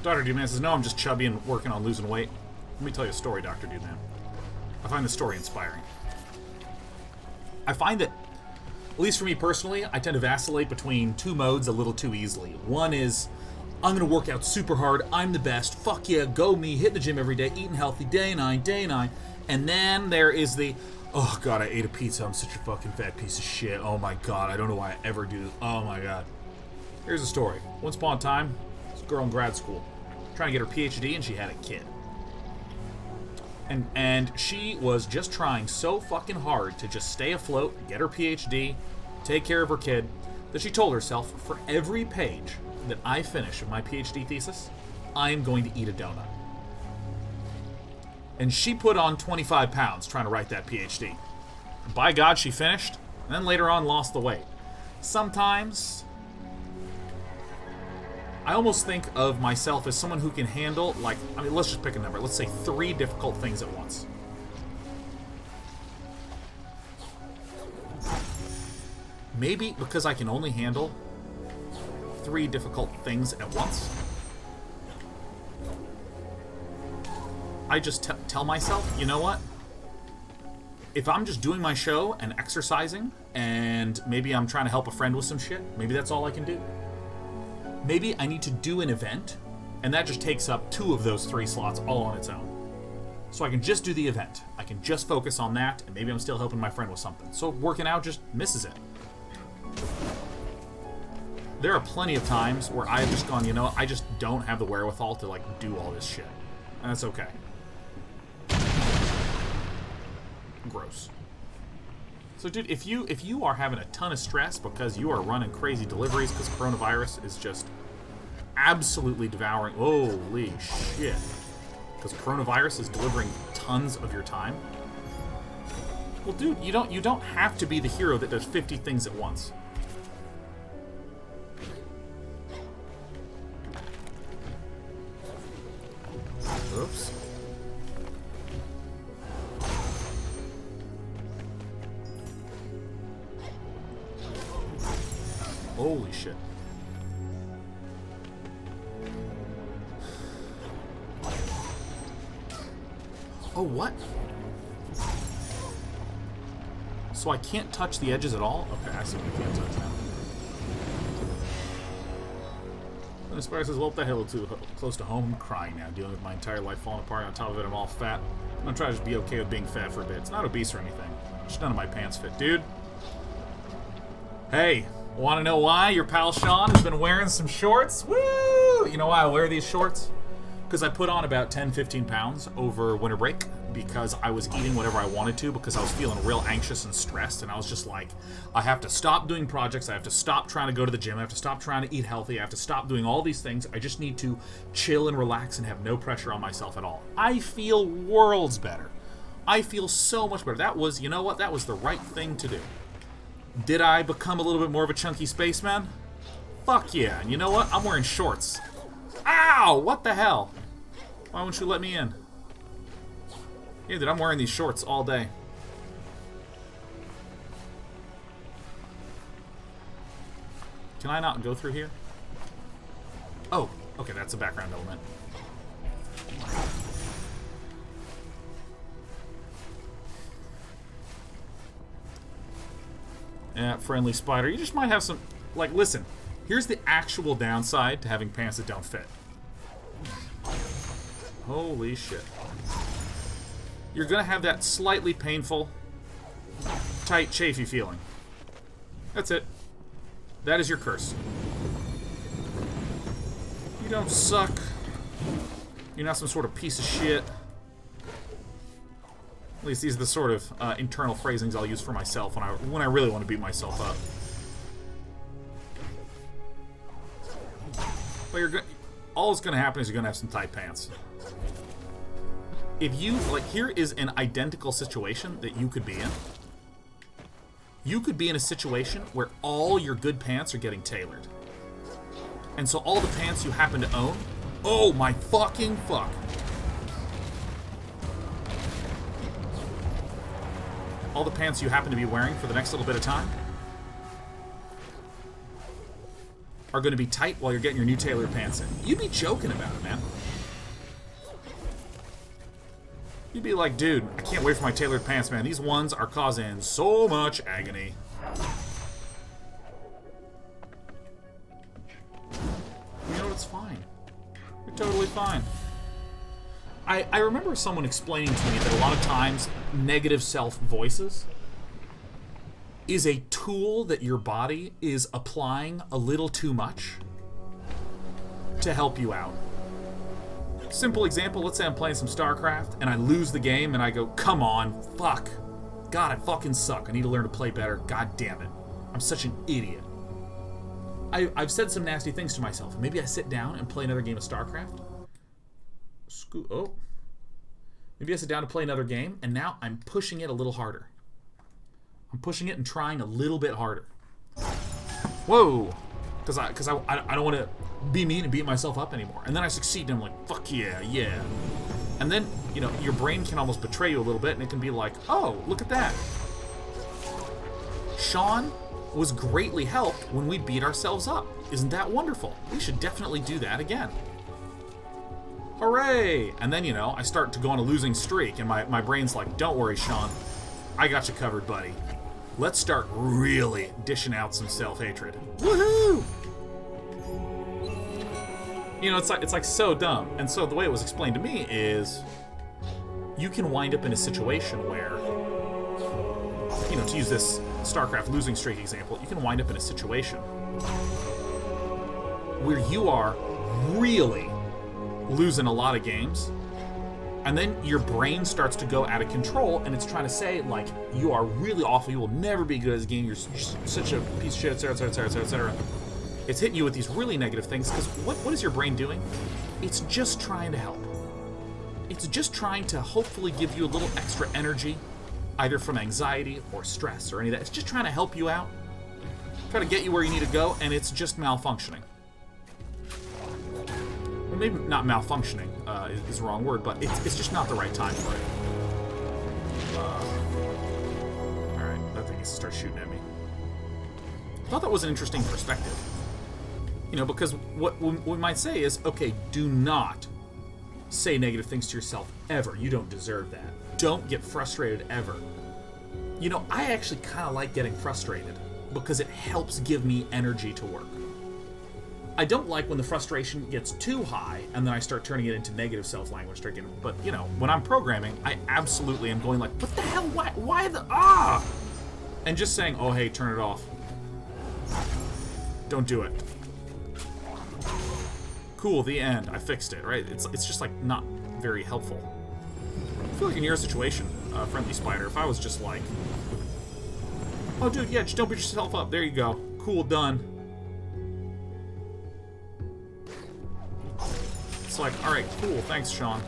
Dr. Dude Man says, no, I'm just chubby and working on losing weight. Let me tell you a story, Dr. Dude Man. I find the story inspiring. I find that, at least for me personally, I tend to vacillate between two modes a little too easily. One is, I'm going to work out super hard, I'm the best, fuck yeah, go me, hit the gym every day, eating healthy, day nine. And then there is the, oh god, I ate a pizza, I'm such a fucking fat piece of shit, oh my god, I don't know why I ever do this, oh my god. Here's a story. Once upon a time, this girl in grad school, trying to get her PhD, and she had a kid. And she was just trying so fucking hard to just stay afloat, get her PhD, take care of her kid, that she told herself, for every page that I finish of my PhD thesis, I am going to eat a donut. And she put on 25 pounds trying to write that PhD. And by God, she finished, and then later on lost the weight. Sometimes I almost think of myself as someone who can handle, like, I mean, let's just pick a number. Let's say 3 difficult things at once. Maybe because I can only handle 3 difficult things at once, I just tell myself, you know what? If I'm just doing my show and exercising, and maybe I'm trying to help a friend with some shit, maybe that's all I can do. Maybe I need to do an event, and that just takes up 2 of those 3 slots all on its own. So I can just do the event. I can just focus on that, and maybe I'm still helping my friend with something. So working out just misses it. There are plenty of times where I've just gone, you know, I just don't have the wherewithal to, like, do all this shit. And that's okay. Gross. So, dude, if you are having a ton of stress because you are running crazy deliveries because coronavirus is just absolutely devouring... Holy shit. Because coronavirus is delivering tons of your time. Well, dude, you don't have to be the hero that does 50 things at once. Oops. Holy shit. Oh, what? So I can't touch the edges at all? Okay, I see what I can't touch now. And Aspire says, well, what the hell, too close to home? I'm crying now, dealing with my entire life falling apart. On top of it, I'm all fat. I'm gonna try to just be okay with being fat for a bit. It's not obese or anything. Just none of my pants fit. Dude. Hey. Want to know why? Your pal Sean has been wearing some shorts. Woo! You know why I wear these shorts? Because I put on about 10-15 pounds over winter break because I was eating whatever I wanted to because I was feeling real anxious and stressed, and I was just like, I have to stop doing projects, I have to stop trying to go to the gym, I have to stop trying to eat healthy, I have to stop doing all these things. I just need to chill and relax and have no pressure on myself at all. I feel worlds better. I feel so much better. That was, you know what? That was the right thing to do. Did I become a little bit more of a chunky spaceman? Fuck yeah. And you know what? I'm wearing shorts. Ow! What the hell? Why won't you let me in? Yeah, dude, I'm wearing these shorts all day. Can I not go through here? Oh, okay, that's a background element. Yeah, friendly spider. You just might have some... Like, listen. Here's the actual downside to having pants that don't fit. Holy shit. you're going to have that slightly painful, tight, chafy feeling. That's it. That is your curse. You don't suck. You're not some sort of piece of shit. At least these are the sort of internal phrasings I'll use for myself when I really want to beat myself up. But all that's going to happen is you're going to have some tight pants. If you, like, here is an identical situation that you could be in. You could be in a situation where all your good pants are getting tailored. And so all the pants you happen to own, oh my fucking fuck. All the pants you happen to be wearing for the next little bit of time are going to be tight while you're getting your new tailored pants in. You'd be joking about it, man. You'd be like, dude, I can't wait for my tailored pants, man. These ones are causing so much agony. You know, it's fine. You're totally fine. I remember someone explaining to me that a lot of times negative self-voices is a tool that your body is applying a little too much to help you out. Simple example, let's say I'm playing some StarCraft and I lose the game and I go, come on, fuck. God, I fucking suck. I need to learn to play better. God damn it. I'm such an idiot. I've said some nasty things to myself. Maybe I sit down and play another game of StarCraft. Maybe I sit down to play another game and now I'm pushing it a little harder. I'm pushing it and trying a little bit harder. Whoa! Because I don't want to be mean and beat myself up anymore. And then I succeed and I'm like, fuck yeah, yeah. And then, you know, your brain can almost betray you a little bit and it can be like, oh, look at that. Sean was greatly helped when we beat ourselves up. Isn't that wonderful? We should definitely do that again. Hooray! And then, you know, I start to go on a losing streak and my brain's like, don't worry, Sean. I got you covered, buddy. Let's start really dishing out some self-hatred. Woohoo! You know, it's like so dumb. And so the way it was explained to me is you can wind up in a situation where, you know, to use this StarCraft losing streak example, you can wind up in a situation where you are really losing a lot of games, and then your brain starts to go out of control, and it's trying to say, like, you are really awful, you will never be good at this game, you're such a piece of shit, etc., etc., etc., etc. It's hitting you with these really negative things, because what is your brain doing? It's just trying to help. It's just trying to hopefully give you a little extra energy, either from anxiety or stress or any of that. It's just trying to help you out, try to get you where you need to go, and it's just malfunctioning. Well, maybe not malfunctioning is the wrong word, but it's just not the right time for it. Alright, that thing needs to start shooting at me. I thought that was an interesting perspective. You know, because what we might say is, okay, do not say negative things to yourself ever. You don't deserve that. Don't get frustrated ever. You know, I actually kind of like getting frustrated because it helps give me energy to work. I don't like when the frustration gets too high and then I start turning it into negative self-language. But, you know, when I'm programming, I absolutely am going like, what the hell? Why the... Ah! And just saying, oh, hey, turn it off. Don't do it. Cool, the end. I fixed it, right? It's just, like, not very helpful. I feel like in your situation, Friendly Spider, if I was just like, oh, dude, yeah, just don't beat yourself up. There you go. Cool, done. It's like, alright, cool, thanks, Sean.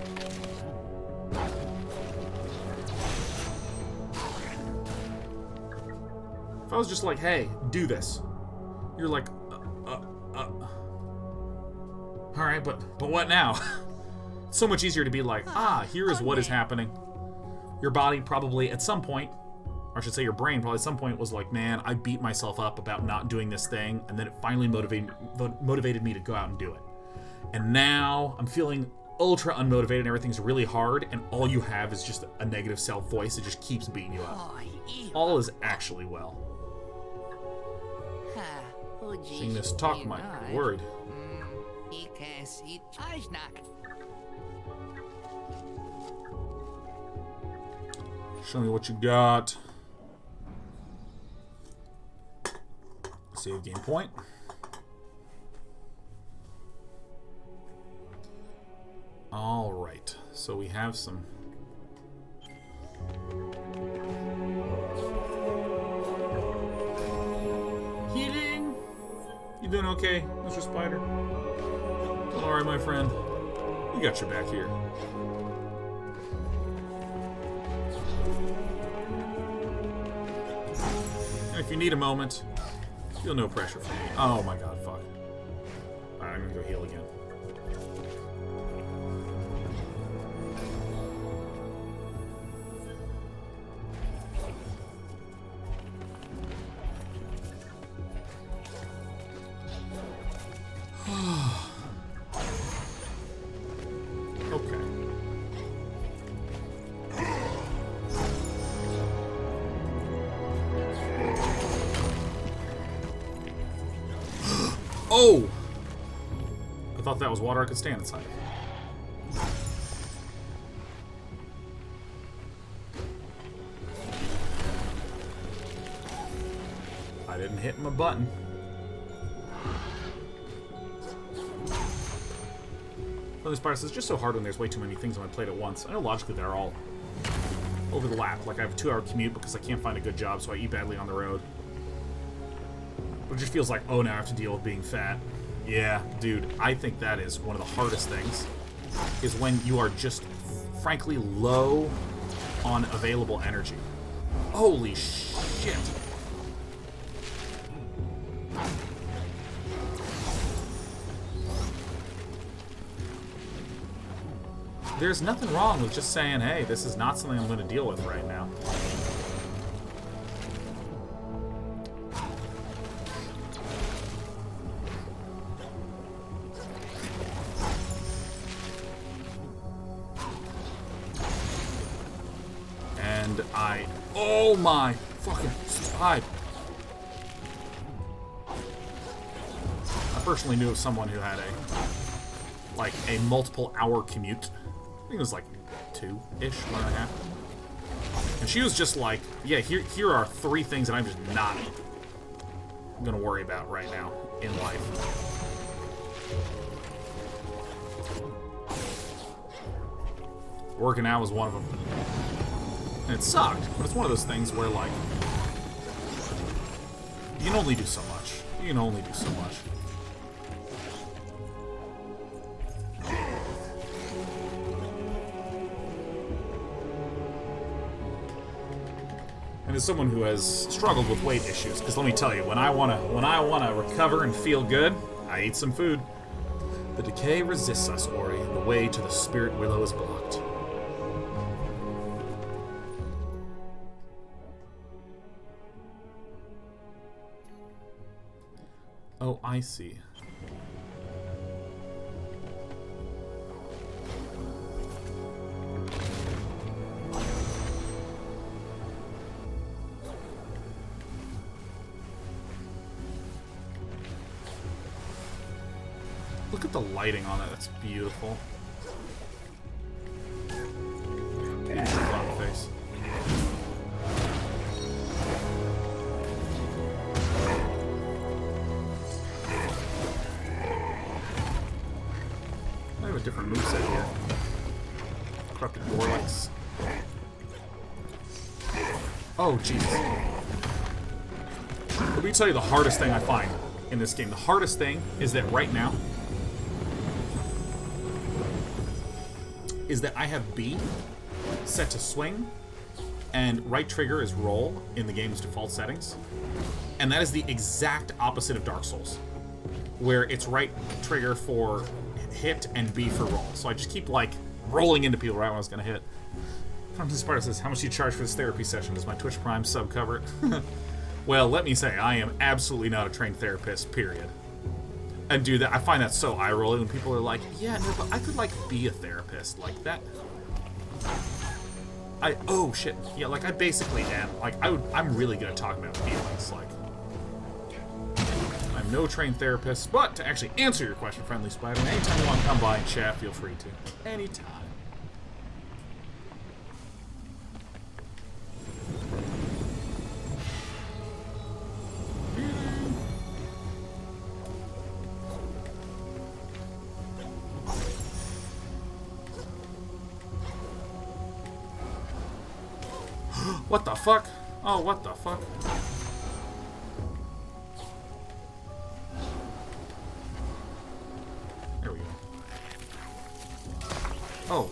If I was just like, hey, do this. You're like, alright, but what now? It's so much easier to be like, here is what is happening. Your body probably at some point, or I should say your brain probably at some point was like, man, I beat myself up about not doing this thing, and then it finally motivated me to go out and do it. And now I'm feeling ultra unmotivated and everything's really hard, and all you have is just a negative self-voice that just keeps beating you up. All is actually well. Seeing this talk might be worried. Show me what you got. Save game point. Alright, so we have some... healing! You doing okay, Mr. Spider? Alright, my friend. We got your back here. And if you need a moment, feel no pressure from me. Oh my god, fuck. Alright, I'm gonna go heal again. Okay. Oh! I thought that was water I could stand inside. I didn't hit my button. This part is just so hard when there's way too many things on my plate at once. I know logically they're all over the lap. Like I have a 2-hour commute because I can't find a good job, so I eat badly on the road. But it just feels like, oh, now I have to deal with being fat. Yeah, dude, I think that is one of the hardest things, is when you are just, frankly, low on available energy. Holy shit. There's nothing wrong with just saying, hey, this is not something I'm going to deal with right now. And oh my fucking side. I personally knew of someone who had a multiple hour commute. I think it was like 2-ish, 1.5. And she was just like, yeah, here are 3 things that I'm just not gonna worry about right now in life. Working out was one of them. And it sucked, but it's one of those things where, like, you can only do so much. You can only do so much. And as someone who has struggled with weight issues, because let me tell you, when I wanna recover and feel good, I eat some food. The decay resists us, Ori. The way to the spirit willow is blocked. Oh, I see. Look at the lighting on it. That's beautiful. Beautiful on the face. I have a different moveset here. Corrupted Warlocks. Oh, jeez. Let me tell you the hardest thing I find in this game. The hardest thing is that right now, is that I have B set to swing, and right trigger is roll in the game's default settings. And that is the exact opposite of Dark Souls, where it's right trigger for hit and B for roll. So I just keep, like, rolling into people right when I was going to hit. From this part, it says, how much do you charge for this therapy session? Does my Twitch Prime sub cover it? Well, let me say, I am absolutely not a trained therapist, period. And dude, I find that so eye-rolling when people are like, yeah, no, but I could, like, be a therapist. Like, that... oh, shit. Yeah, like, I basically am. Like, I'm really good at talking about feelings. Like, I'm no trained therapist. But to actually answer your question, Friendly Spider, anytime you want to come by and chat, feel free to. Anytime. What the fuck? Oh, what the fuck? There we go. Oh.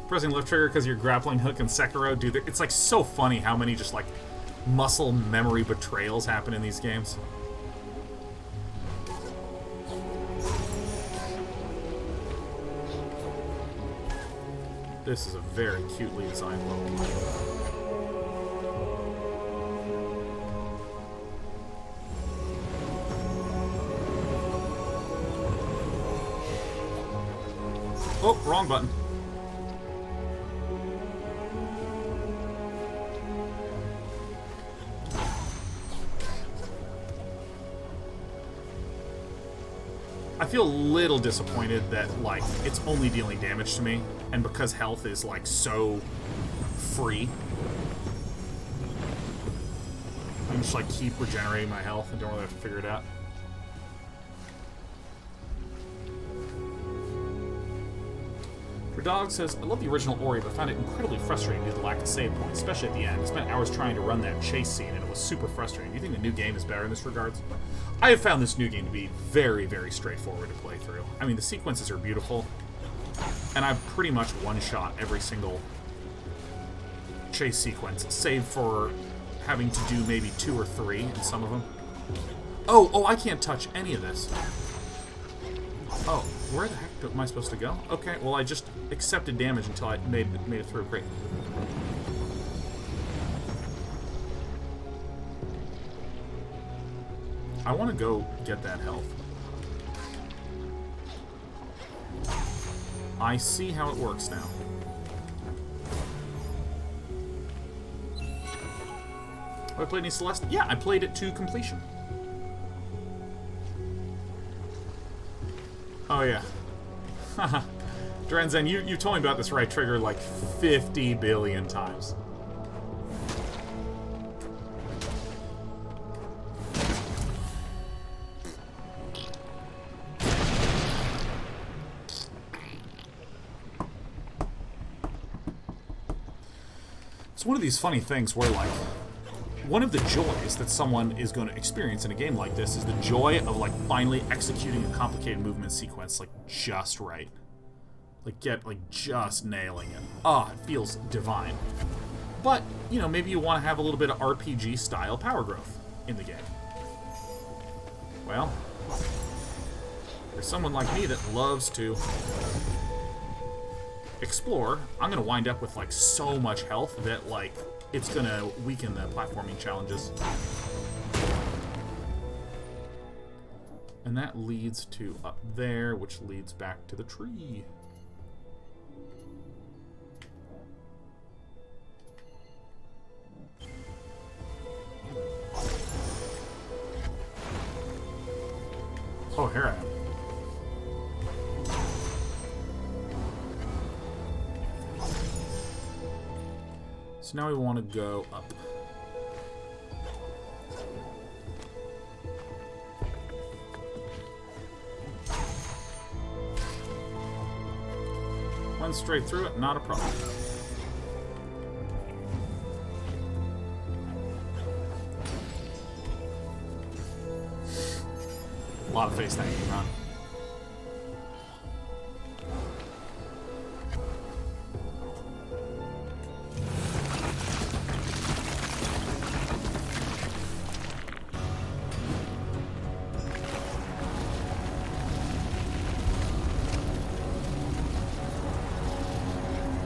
Pressing left trigger because you're grappling hook and Sekiro, dude. It's like so funny how many just like muscle memory betrayals happen in these games. This is a very cutely designed level. Oh, wrong button. I feel a little disappointed that, like, it's only dealing damage to me, and because health is, like, so free, I can just, like, keep regenerating my health and don't really have to figure it out. Dog says, I love the original Ori, but found it incredibly frustrating due to the lack of save points, especially at the end. I spent hours trying to run that chase scene, and it was super frustrating. Do you think the new game is better in this regards? I have found this new game to be very, very straightforward to play through. I mean, the sequences are beautiful, and I've pretty much one-shot every single chase sequence, save for having to do maybe 2 or 3 in some of them. Oh, I can't touch any of this. Oh, where the heck am I supposed to go? Okay, well, I just accepted damage until I made it through. Great. I want to go get that health. I see how it works now. Oh, I played any Celeste? Yeah, I played it to completion. Oh, yeah. Haha. Drenzen, you told me about this right trigger like 50 billion times. It's one of these funny things where, like, one of the joys that someone is going to experience in a game like this is the joy of, like, finally executing a complicated movement sequence, like, just right. Like, just nailing it. Ah, it feels divine. But, you know, maybe you want to have a little bit of RPG-style power growth in the game. Well, there's someone like me that loves to explore. I'm going to wind up with, like, so much health that, like, it's going to weaken the platforming challenges. And that leads to up there, which leads back to the tree. Oh, here I am. So now we want to go up. Run straight through it, not a problem. A lot of face thanking on.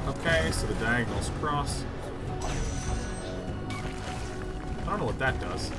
Okay, so the diagonals cross. I don't know what that does.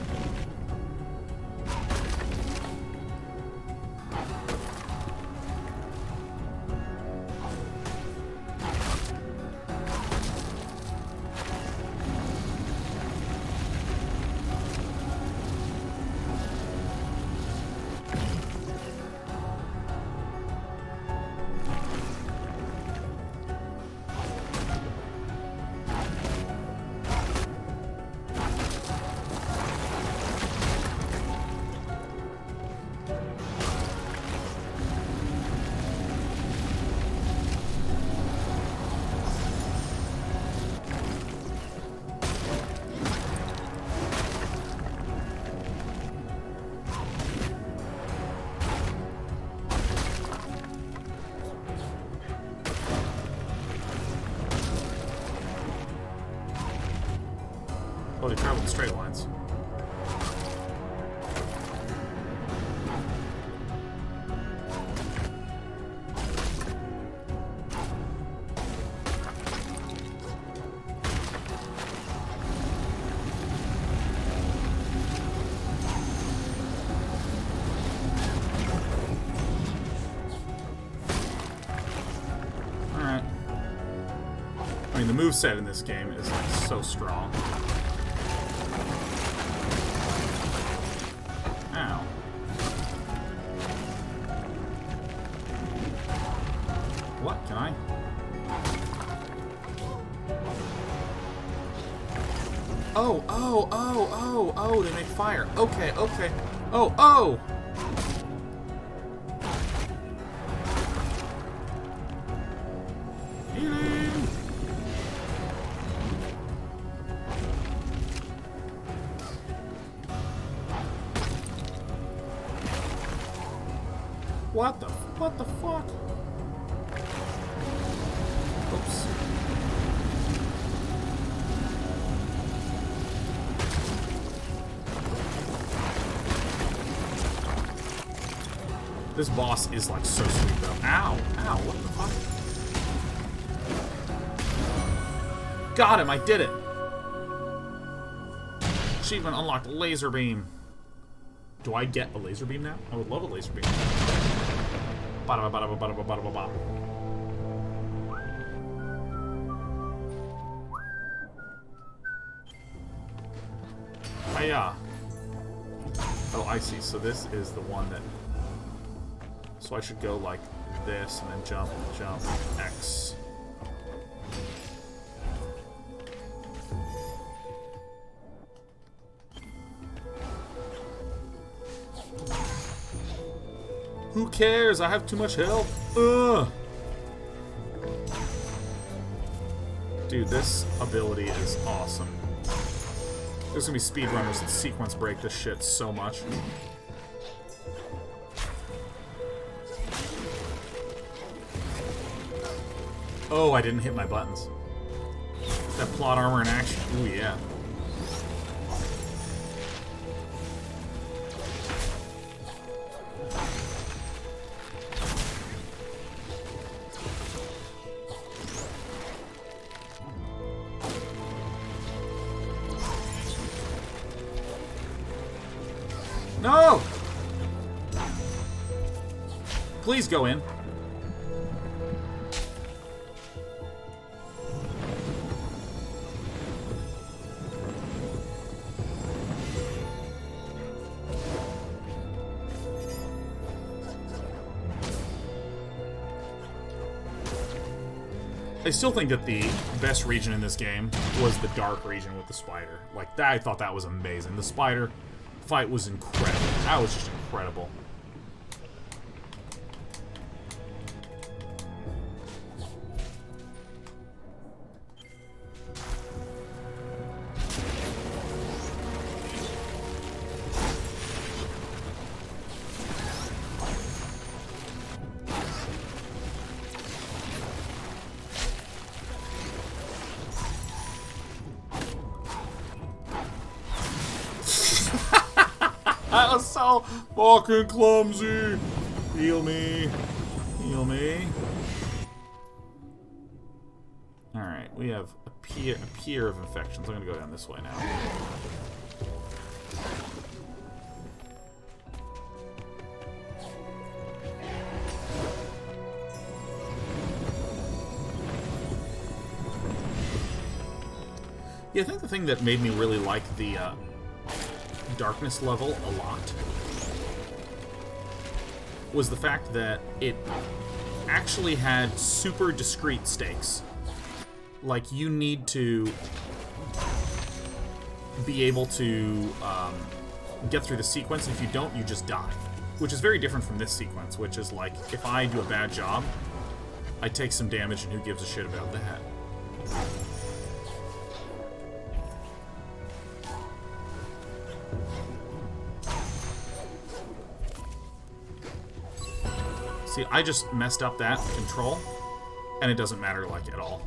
really travel in straight lines. I mean, the moveset in this game is like so strong. Ow. What? Can I? Oh, they make fire. Okay. Oh! Healing! What the fuck? Oops. This boss is like so sweet though. Ow! Ow! What the fuck? Got him! I did it! Achievement unlocked. Laser beam. Do I get a laser beam now? I would love a laser beam. Ba-da-ba-ba-da-ba-ba-da-ba-ba-ba. Hiya! Oh, I see. So this is the one that... So I should go like this and then jump, X. Who cares? I have too much health. Ugh. Dude, this ability is awesome. There's gonna be speedrunners that sequence break this shit so much. Oh, I didn't hit my buttons. That plot armor in action. Ooh, yeah. No! Please go in. I still think that the best region in this game was the dark region with the spider. Like, that, I thought that was amazing. The spider fight was incredible. That was just incredible. That was so fucking clumsy. Heal me. Heal me. Alright, we have a pier of infections. I'm gonna go down this way now. Yeah, I think the thing that made me really like the darkness level a lot was the fact that it actually had super discrete stakes. Like, you need to be able to get through the sequence, and if you don't, you just die. Which is very different from this sequence, which is like, if I do a bad job, I take some damage, and who gives a shit about that? See, I just messed up that control, and it doesn't matter, like, at all.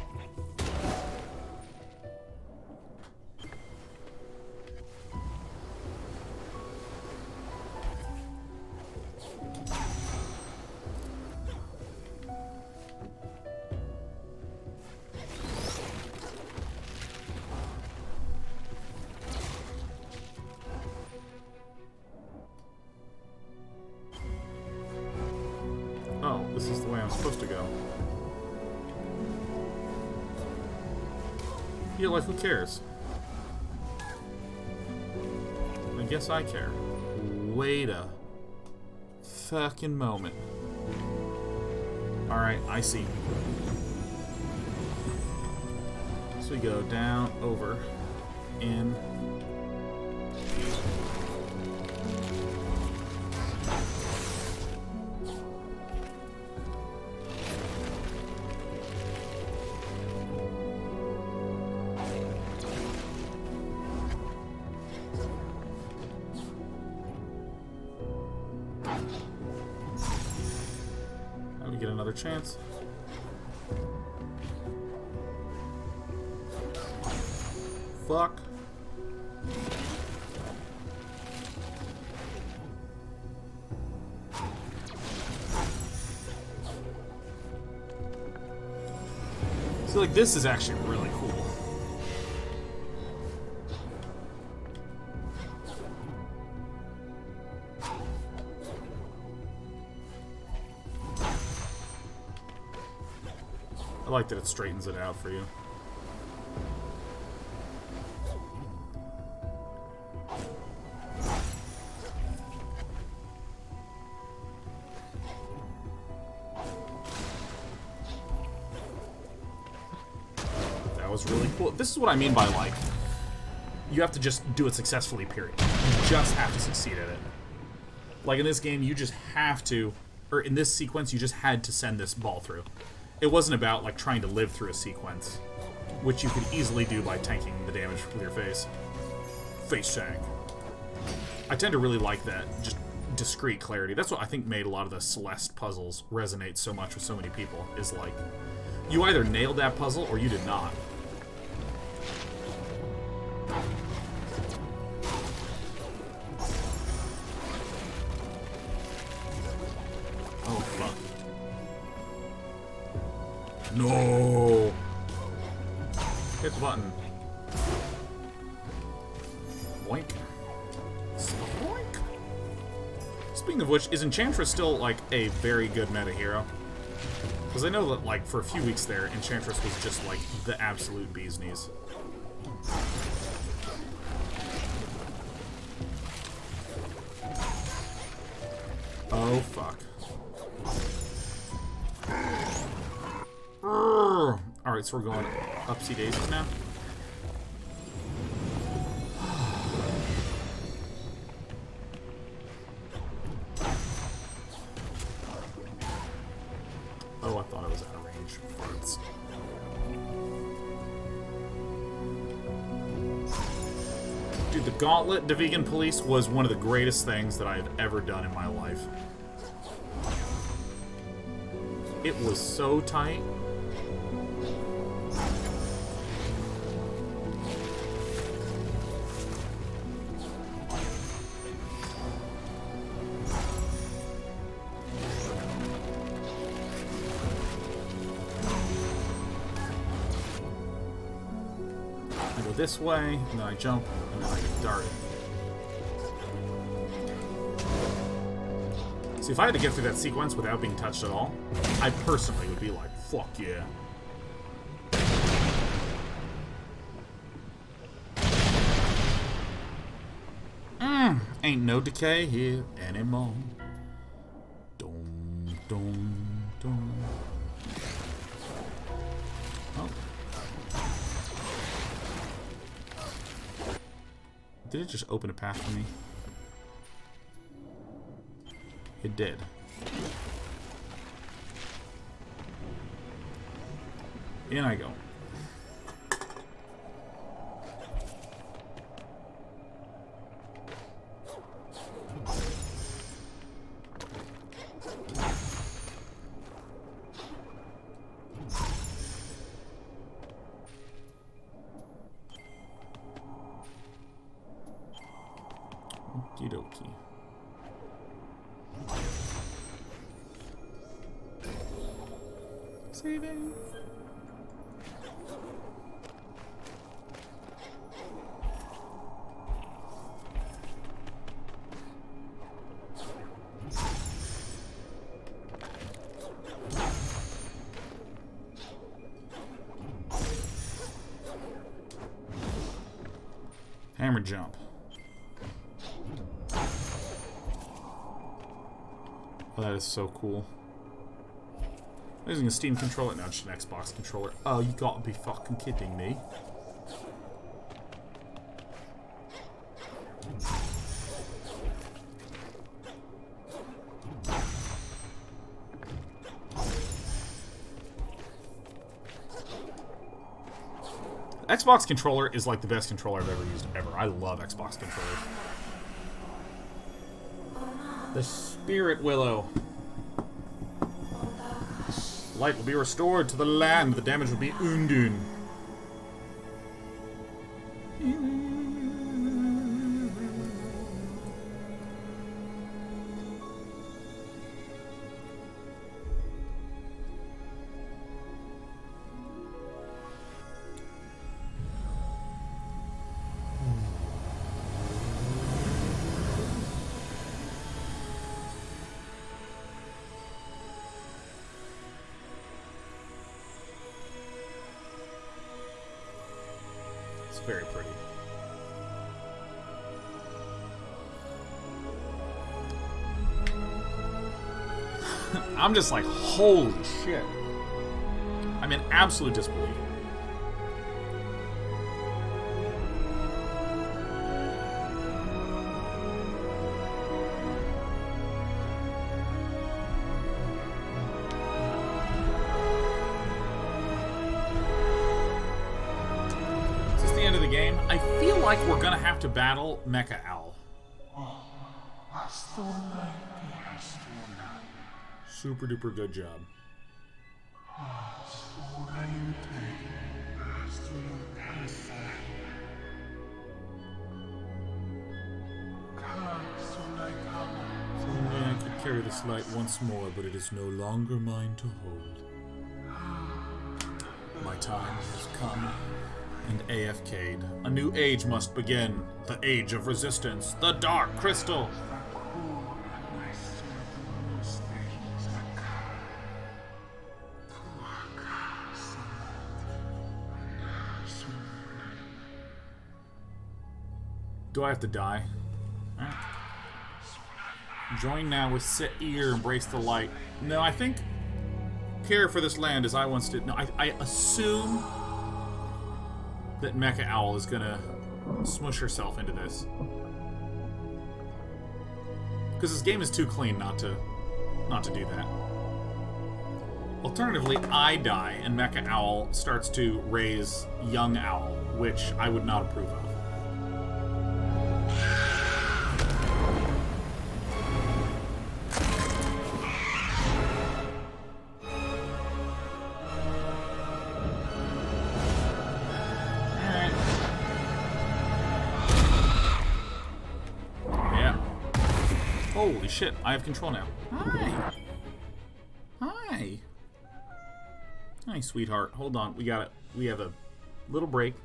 this is the way I'm supposed to go. Yeah, like, who cares? I guess I care. Wait a fucking moment. Alright, I see. So we go down, over, in. Now we get another chance. Fuck. So, like, this is actually really cool. I like that it straightens it out for you. That was really cool. This is what I mean by, like, you have to just do it successfully, period. You just have to succeed at it. Like, in this game, you just have to, or in this sequence, you just had to send this ball through. It wasn't about, like, trying to live through a sequence, which you could easily do by tanking the damage with your face. Face tank. I tend to really like that, just discrete clarity. That's what I think made a lot of the Celeste puzzles resonate so much with so many people, is like, you either nailed that puzzle or you did not. Oh, fuck. No! Hit the button. Boink. Boink. Speaking of which, is Enchantress still, like, a very good meta hero? Because I know that, like, for a few weeks there, Enchantress was just, like, the absolute bee's knees. Oh, fuck. Alright, so we're going upsy daisies now. Oh, I thought I was out of range. Farts. Dude, the Gauntlet to Vegan Police was one of the greatest things that I've ever done in my life. It was so tight. I go this way, and then I jump, and then I get darted. See, if I had to get through that sequence without being touched at all, I personally would be like, fuck yeah. Ain't no decay here anymore. Dum, dum, dum. Oh. Did it just open a path for me? It did. In I go. Okie dokie. Saving. hammer jump. Oh, that is so cool. I'm using a Steam controller, not just an Xbox controller. Oh, you gotta be fucking kidding me. Xbox controller is like the best controller I've ever used ever. I love Xbox controllers. The Spirit Willow. Light will be restored to the land. The damage will be undone. It's very pretty. I'm just like, holy shit. I'm in absolute disbelief. Game. I feel like we're gonna have to battle Mecha Owl. Super duper good job. If only I could carry this light once more, but it is no longer mine to hold. My time has come. And AFK'd. A new age must begin. The age of resistance. The Dark Crystal. Do I have to die? Right. Join now with set ear, embrace the light. No, I think care for this land as I once did. No, I assume that Mecha Owl is gonna smush herself into this. Because this game is too clean not to do that. Alternatively, I die and Mecha Owl starts to raise young Owl, which I would not approve of. Holy shit, I have control now. Hi. Hi. Hi, sweetheart. Hold on. We got it. We have a little break.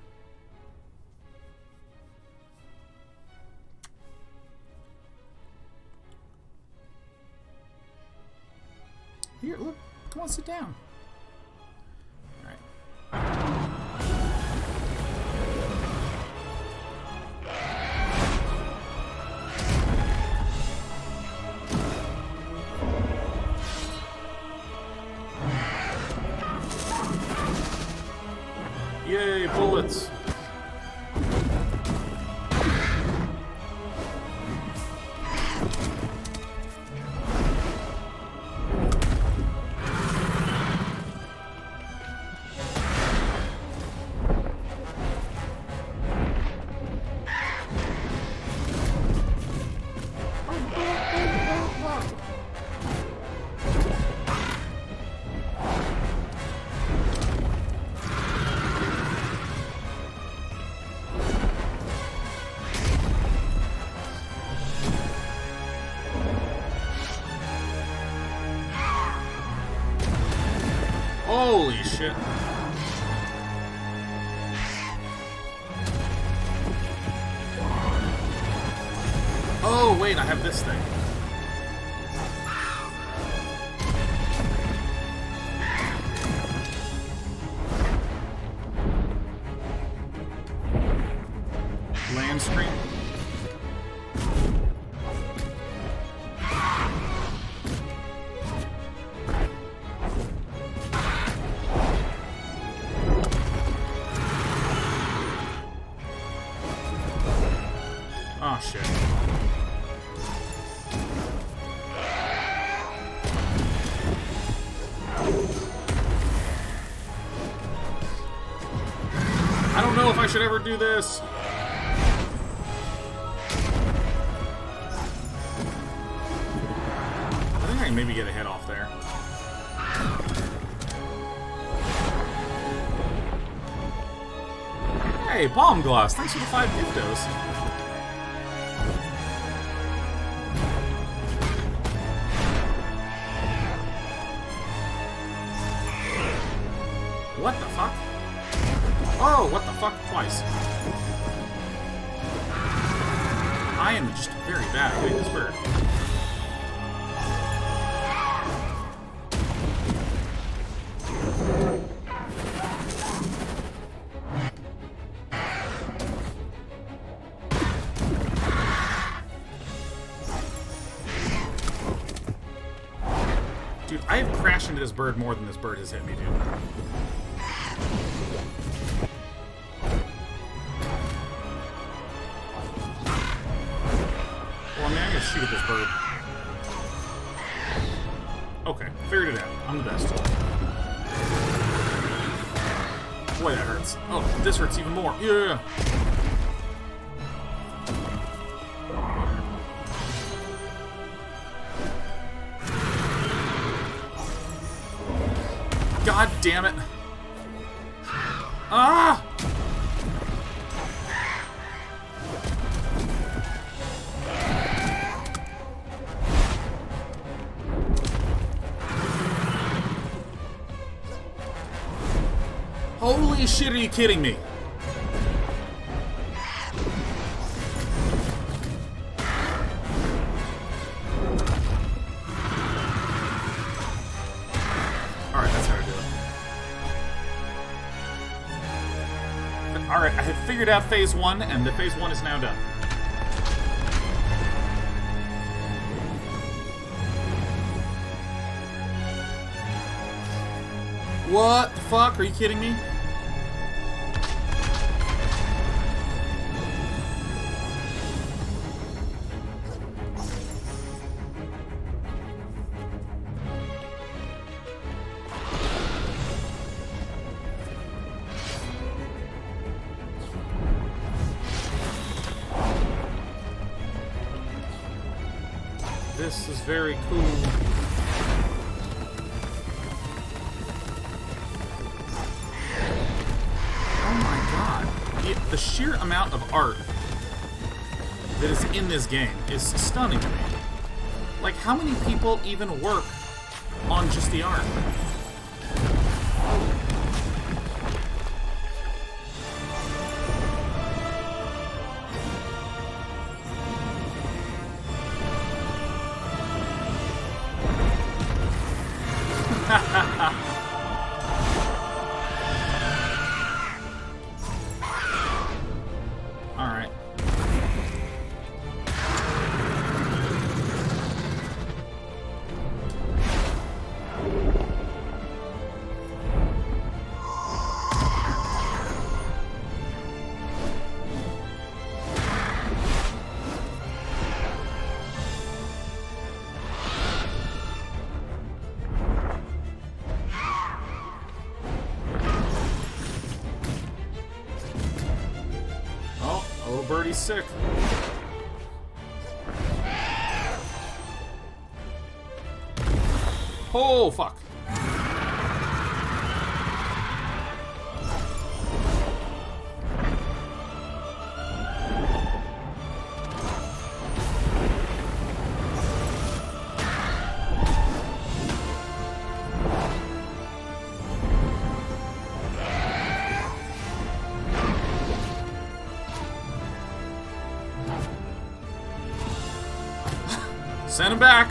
Here, look. Come on, sit down. All right. Yay, bullets! Holy shit. Oh, wait, I have this thing. Land stream. I don't know if I should ever do this. I think I can maybe get a hit off there. Hey, Bomb Gloss, thanks for the 5 giftos. What the fuck? Oh, what the fuck? Twice. I am just very bad at hitting this bird. Dude, I have crashed into this bird more than this bird has hit me, dude. Shoot at this bird. Okay, figured it out. I'm the best. Boy, that hurts. Oh, this hurts even more. Yeah. God damn it. Ah! Holy shit, are you kidding me? Alright, that's how to do it. Alright, I had figured out phase 1, and the phase 1 is now done. What the fuck? Are you kidding me? This is very cool. Oh my god. The sheer amount of art that is in this game is stunning to me. Like, how many people even work on just the art? Alright. Birdie's sick. Oh, fuck. Send him back.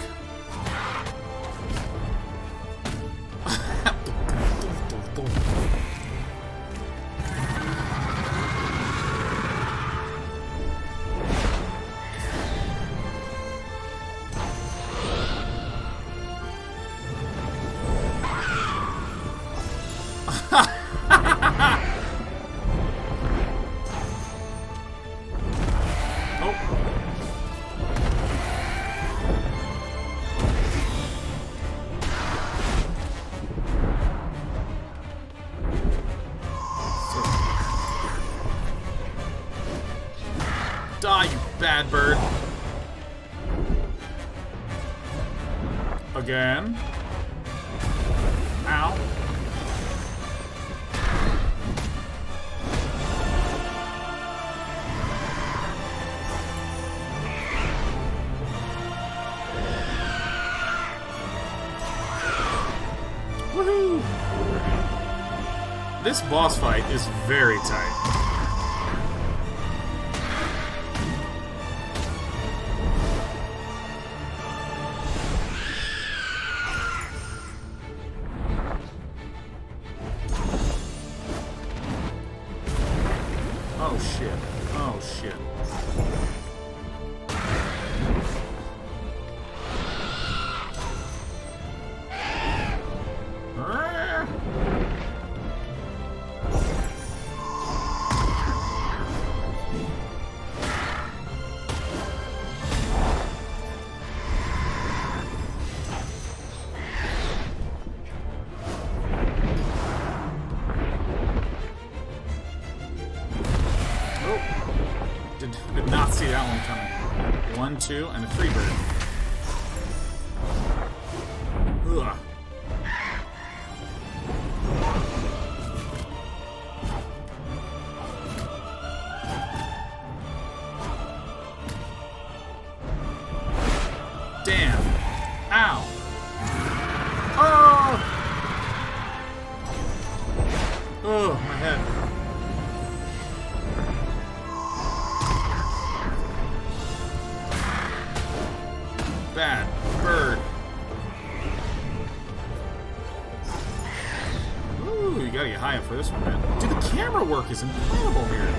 Again. Ow. Woohoo! This boss fight is very tight. Oh shit. Oh shit. Did not see that one coming. 1, 2, and a 3 bird. Ugh. Damn. Ow. Oh! Oh, my head. Bad bird. Ooh, you gotta get high up for this one, man. Dude, the camera work is incredible here.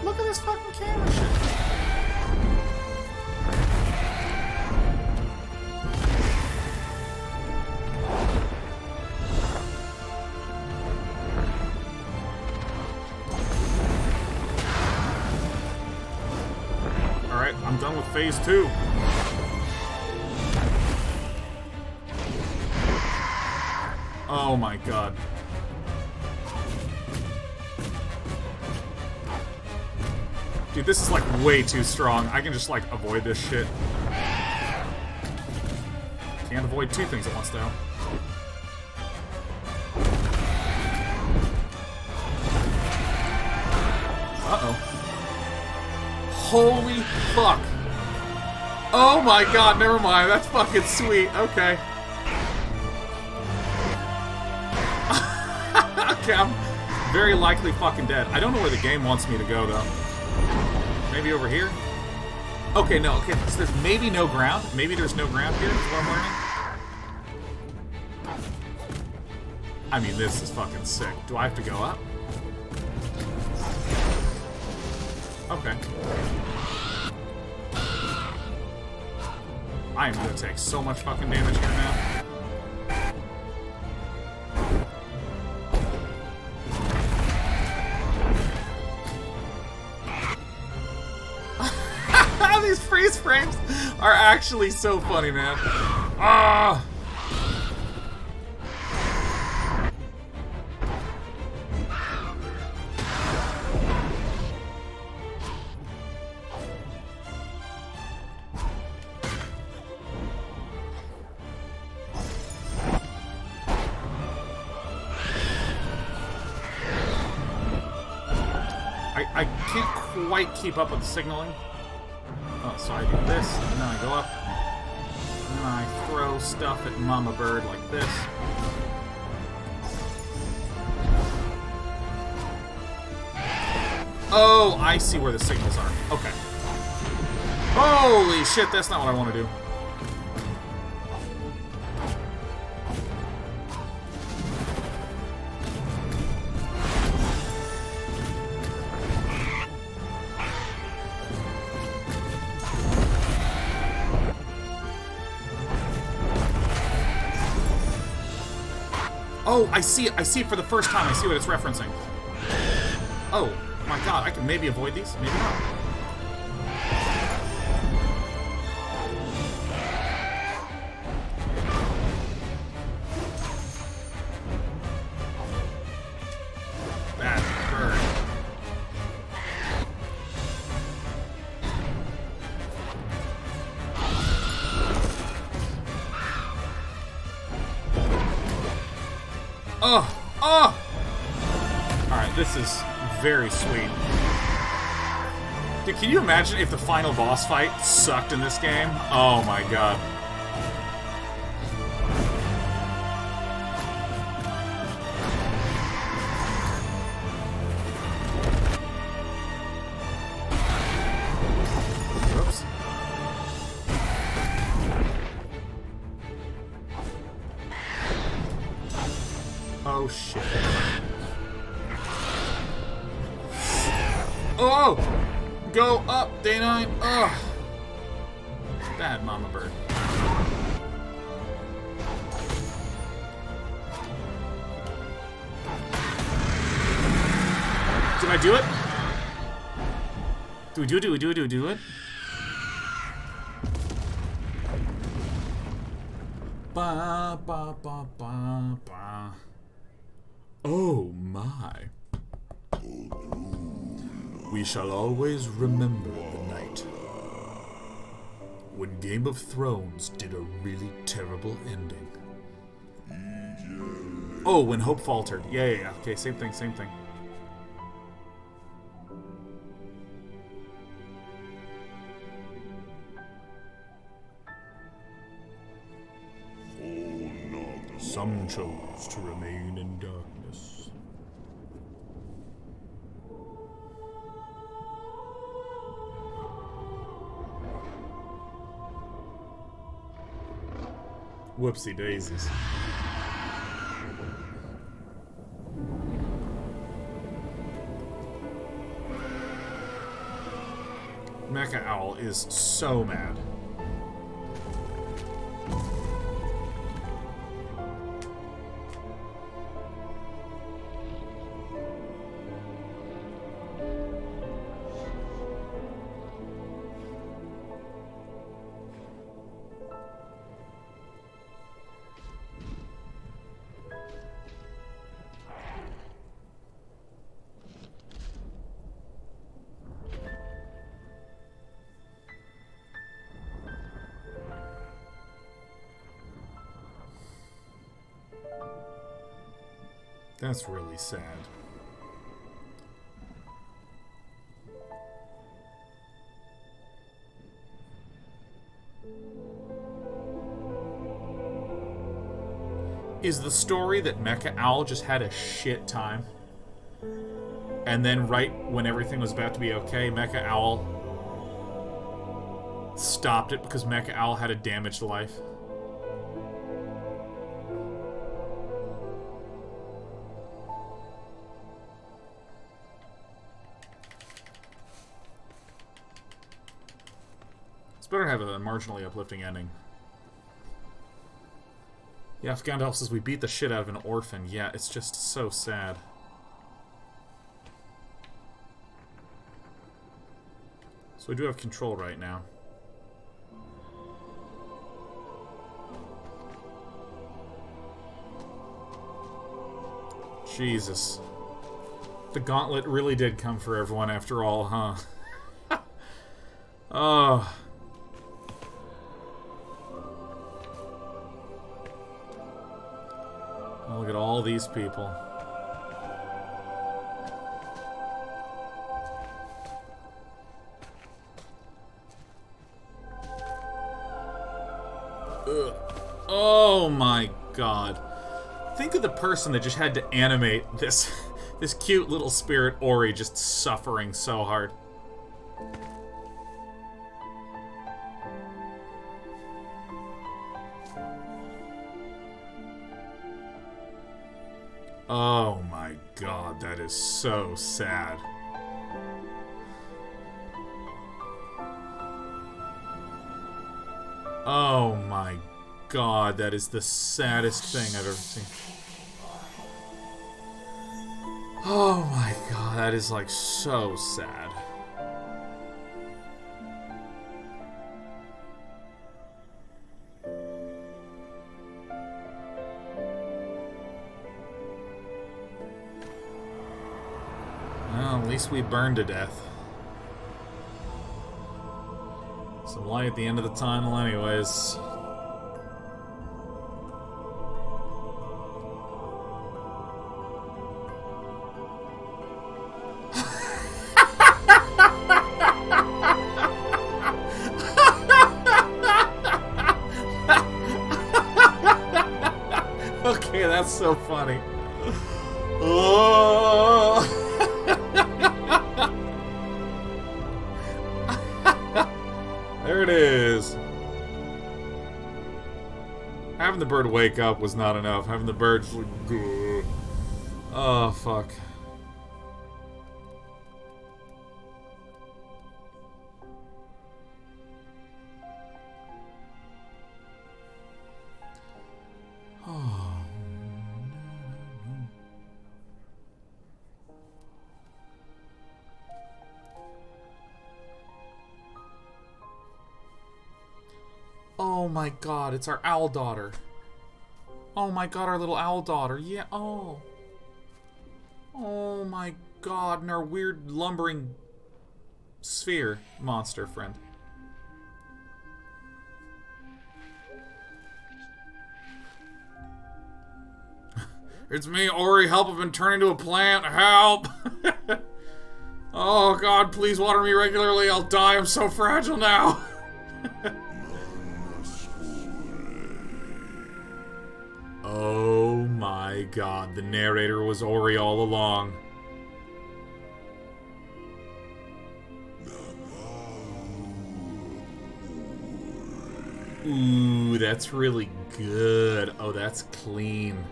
Look at this fucking camera shit. Alright, I'm done with phase 2. Oh my god. Dude, this is like way too strong. I can just like avoid this shit. Can't avoid 2 things at once though. Uh-oh. Holy fuck. Oh my god, never mind. That's fucking sweet. Okay. Okay, I'm very likely fucking dead. I don't know where the game wants me to go, though. Maybe over here? Okay, no, okay, so there's maybe no ground. Maybe there's no ground here, is what I'm learning. I mean, this is fucking sick. Do I have to go up? Okay. I am gonna take so much fucking damage here now. These freeze frames are actually so funny, man. Ah! I can't quite keep up with the signaling. Oh, so I do this, and then I go up, and then I throw stuff at Mama Bird like this. Oh, I see where the signals are. Okay. Holy shit, that's not what I want to do. Oh, I see it. I see it for the first time. I see what it's referencing. Oh, my god. I can maybe avoid these. Maybe not. Bad bird. Oh! Oh! Alright, this is very sweet. Dude, can you imagine if the final boss fight sucked in this game? Oh my god. Oops. Oh shit. Oh! Go up, Day 9. Ugh. Bad mama bird. Did I do it? Do we do it? Do we do it? Do we do it? Ba ba ba ba ba. Oh my. We shall always remember the night when Game of Thrones did a really terrible ending. Oh, when hope faltered. Yeah. Okay, same thing, same thing. Some chose to remain in darkness. Whoopsie daisies. Mecha Owl is so mad. That's really sad. Is the story that Mecha Owl just had a shit time? And then right when everything was about to be okay, Mecha Owl stopped it because Mecha Owl had a damaged life? Better have a marginally uplifting ending. Yeah, if Gandalf says we beat the shit out of an orphan, yeah, it's just so sad. So we do have control right now. Jesus. The gauntlet really did come for everyone after all, huh? Oh. Look at all these people. Ugh. Oh my god. Think of the person that just had to animate this this cute little spirit Ori just suffering so hard. Oh my god, that is so sad. Oh my god, that is the saddest thing I've ever seen. Oh my god, that is like so sad. Well, at least we burned to death. Some light at the end of the tunnel anyways. That's so funny. Oh. There it is. Having the bird wake up was not enough. Having the bird just like, "Grr." Oh, fuck. Oh my god, it's our owl daughter. Oh my god, our little owl daughter. Yeah, oh. Oh my god, and our weird lumbering sphere monster friend. It's me, Ori. Help, I've been turned into a plant. Help! Oh god, please water me regularly. I'll die. I'm so fragile now. Oh my god, the narrator was Ori all along. Ooh, that's really good. Oh, that's clean.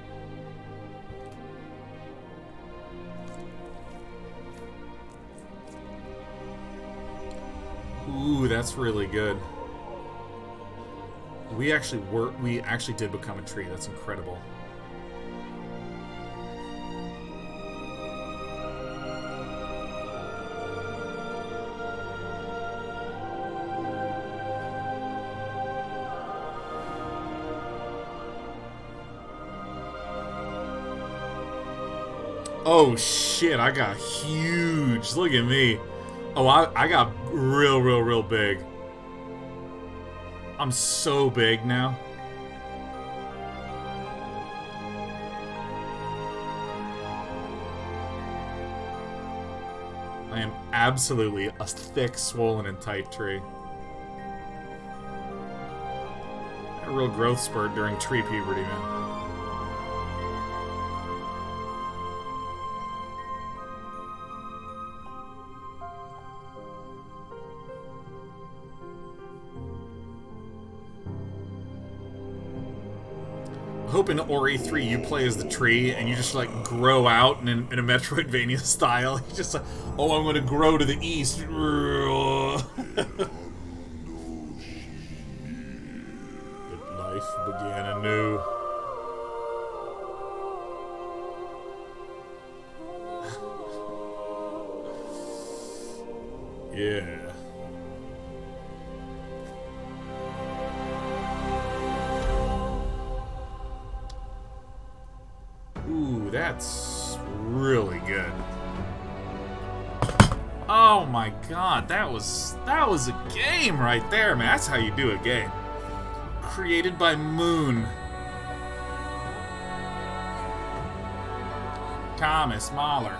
Ooh, that's really good. We actually did become a tree. That's incredible. Oh shit, I got huge. Look at me. Oh, I got real big. I'm so big now. I am absolutely a thick, swollen, and tight tree. A real growth spurt during tree puberty, man. Hope in Ori 3 you play as the tree and you just like grow out in a Metroidvania style. You just like, oh, I'm gonna grow to the east. Life began anew. Yeah. Ooh, that's really good. Oh my god, that was a game right there, man. That's how you do a game. Created by Moon. Thomas Mahler.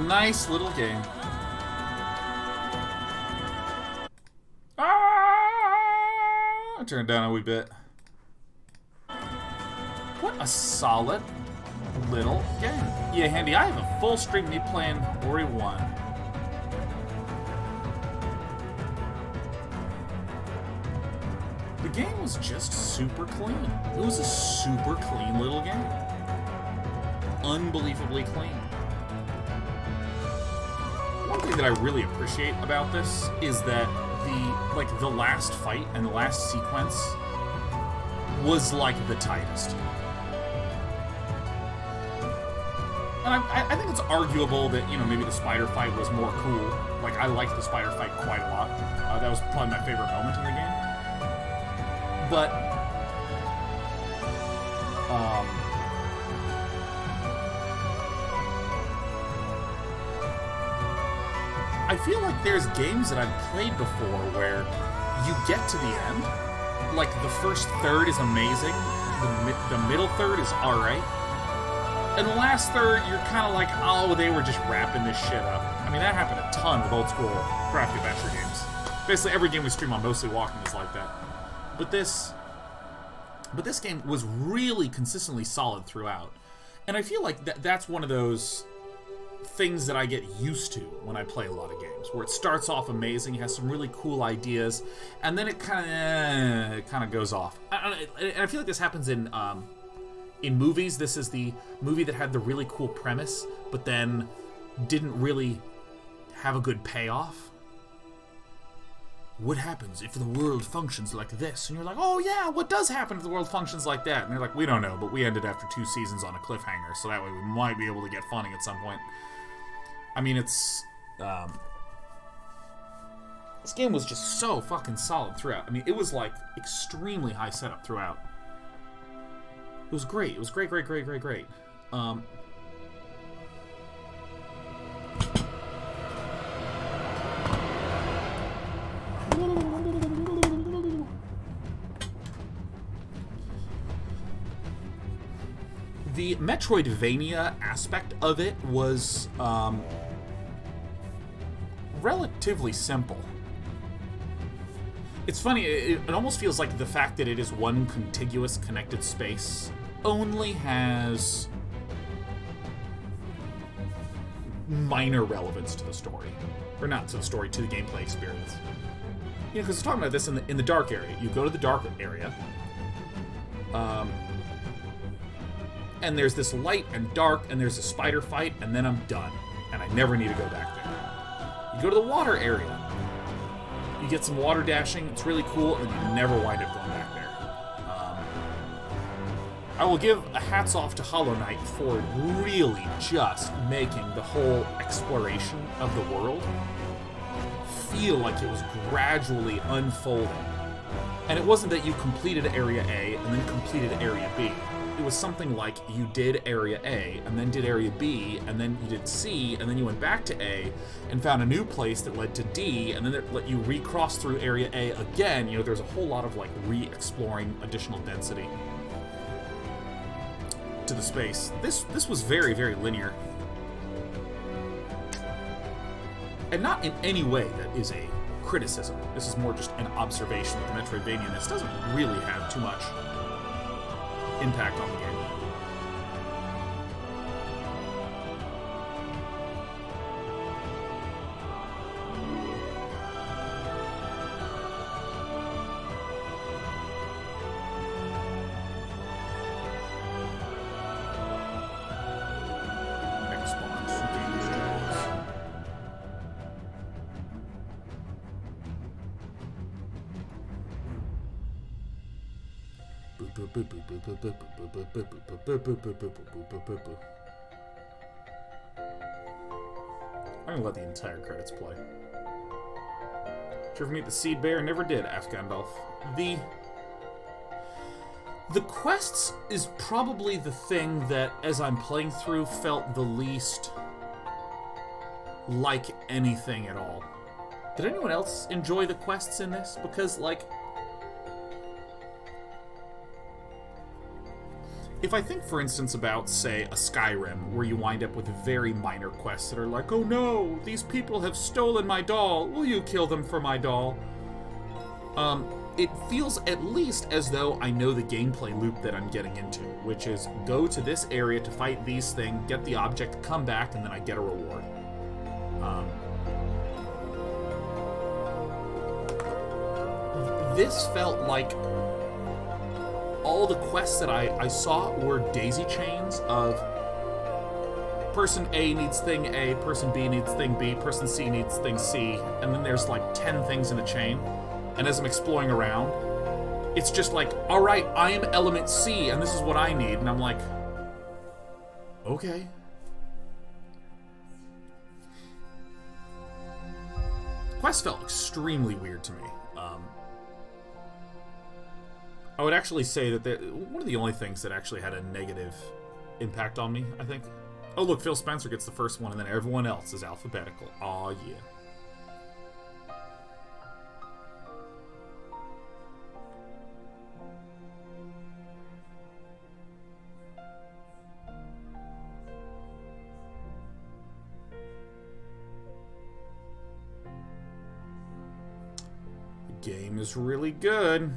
Nice little game. I turned it down a wee bit. What a solid little game. Yeah, Handy, I have a full stream of me playing Ori 1. The game was just super clean. It was a super clean little game. Unbelievably clean. One thing that I really appreciate about this is that the last fight and the last sequence was like the tightest. And I think it's arguable that, you know, maybe the spider fight was more cool. Like, I liked the spider fight quite a lot. That was probably my favorite moment in the game. But, I feel like there's games that I've played before where you get to the end, like the first third is amazing, the middle third is alright, and the last third, you're kind of like, oh, they were just wrapping this shit up. I mean, that happened a ton with old school Crafty Adventure games. Basically, every game we stream on Mostly Walking is like that. But this game was really consistently solid throughout. And I feel like that's one of those things that I get used to when I play a lot of games, where it starts off amazing, has some really cool ideas, and then it kind of goes off. And I feel like this happens in movies. This is the movie that had the really cool premise, but then didn't really have a good payoff. What happens if the world functions like this? And you're like, oh yeah, what does happen if the world functions like that? And they're like, we don't know, but we ended after 2 seasons on a cliffhanger, so that way we might be able to get funding at some point. I mean, it's... this game was just so fucking solid throughout. I mean, it was like extremely high setup throughout. It was great. It was great. The Metroidvania aspect of it was relatively simple. It's funny, it almost feels like the fact that it is one contiguous connected space only has minor relevance to the story. Or not to the story, to the gameplay experience. You know, because we're talking about this in the dark area. You go to the dark area, and there's this light and dark, and there's a spider fight, and then I'm done. And I never need to go back there. You go to the water area. You get some water dashing, it's really cool, and you never wind up going back there. I will give a hats off to Hollow Knight for really just making the whole exploration of the world feel like it was gradually unfolding. And it wasn't that you completed Area A and then completed Area B. It was something like you did Area A, and then did Area B, and then you did C, and then you went back to A, and found a new place that led to D, and then it let you recross through Area A again. You know, there's a whole lot of, like, re-exploring additional density to the space. This was very, very linear. And not in any way that is a criticism. This is more just an observation that the Metroidvania-ness doesn't really have too much impact on the game. Xbox Games Jones. I'm gonna let the entire credits play. Did you ever meet the Seed Bear? Never did, asked Gandalf. The quests is probably the thing that, as I'm playing through, felt the least like anything at all. Did anyone else enjoy the quests in this? Because, like, if I think, for instance, about, say, a Skyrim, where you wind up with very minor quests that are like, oh no, these people have stolen my doll, will you kill them for my doll? It feels at least as though I know the gameplay loop that I'm getting into, which is go to this area to fight these things, get the object, come back, and then I get a reward. This felt like all the quests that I saw were daisy chains of person A needs thing A, person B needs thing B, person C needs thing C, and then there's like 10 things in a chain. And as I'm exploring around, it's just like, all right, I am element C, and this is what I need. And I'm like, okay. Quest felt extremely weird to me. I would actually say that one of the only things that actually had a negative impact on me, I think. Oh, look, Phil Spencer gets the first one, and then everyone else is alphabetical. Aw, yeah. The game is really good.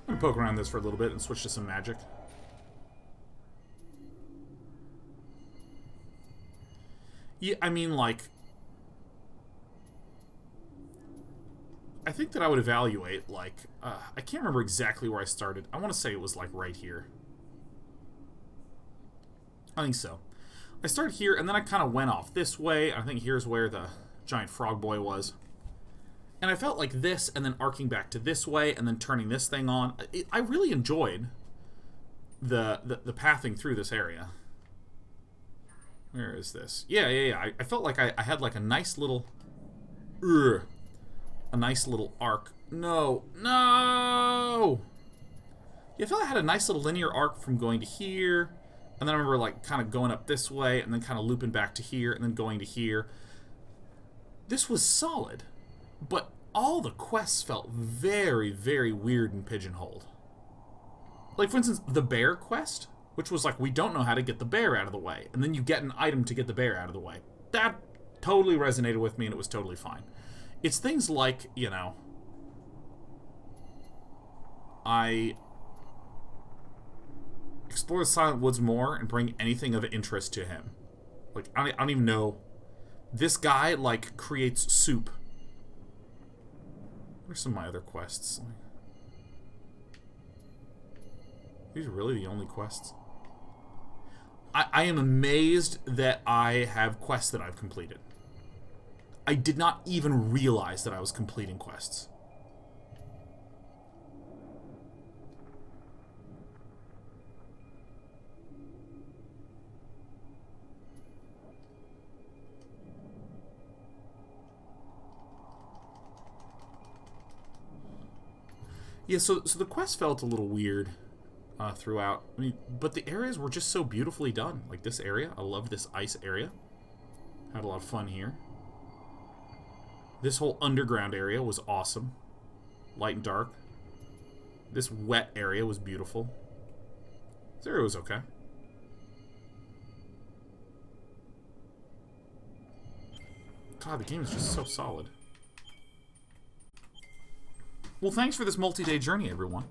I'm gonna poke around this for a little bit and switch to some magic. Yeah, I mean, like, I think that I would evaluate, like, I can't remember exactly where I started. I want to say it was, like, right here. I think so. I started here, and then I kind of went off this way. I think here's where the giant frog boy was. And I felt like this, and then arcing back to this way, and then turning this thing on. I really enjoyed the pathing through this area. Where is this? Yeah. I felt like I had like a nice little... a nice little arc. No! Yeah, I felt I had a nice little linear arc from going to here, and then I remember like kind of going up this way, and then kind of looping back to here, and then going to here. This was solid. But all the quests felt very, very weird and pigeonholed. Like, for instance, the bear quest, which was like, we don't know how to get the bear out of the way. And then you get an item to get the bear out of the way. That totally resonated with me, and it was totally fine. It's things like, you know, I explore the Silent Woods more and bring anything of interest to him. Like, I don't even know. This guy, like, creates soup. What are some of my other quests? These are really the only quests. I am amazed that I have quests that I've completed. I did not even realize that I was completing quests. Yeah, so the quest felt a little weird throughout. I mean, but the areas were just so beautifully done. Like this area, I love this ice area. Had a lot of fun here. This whole underground area was awesome. Light and dark. This wet area was beautiful. This area was okay. God, the game is just so solid. Well, thanks for this multi-day journey, everyone.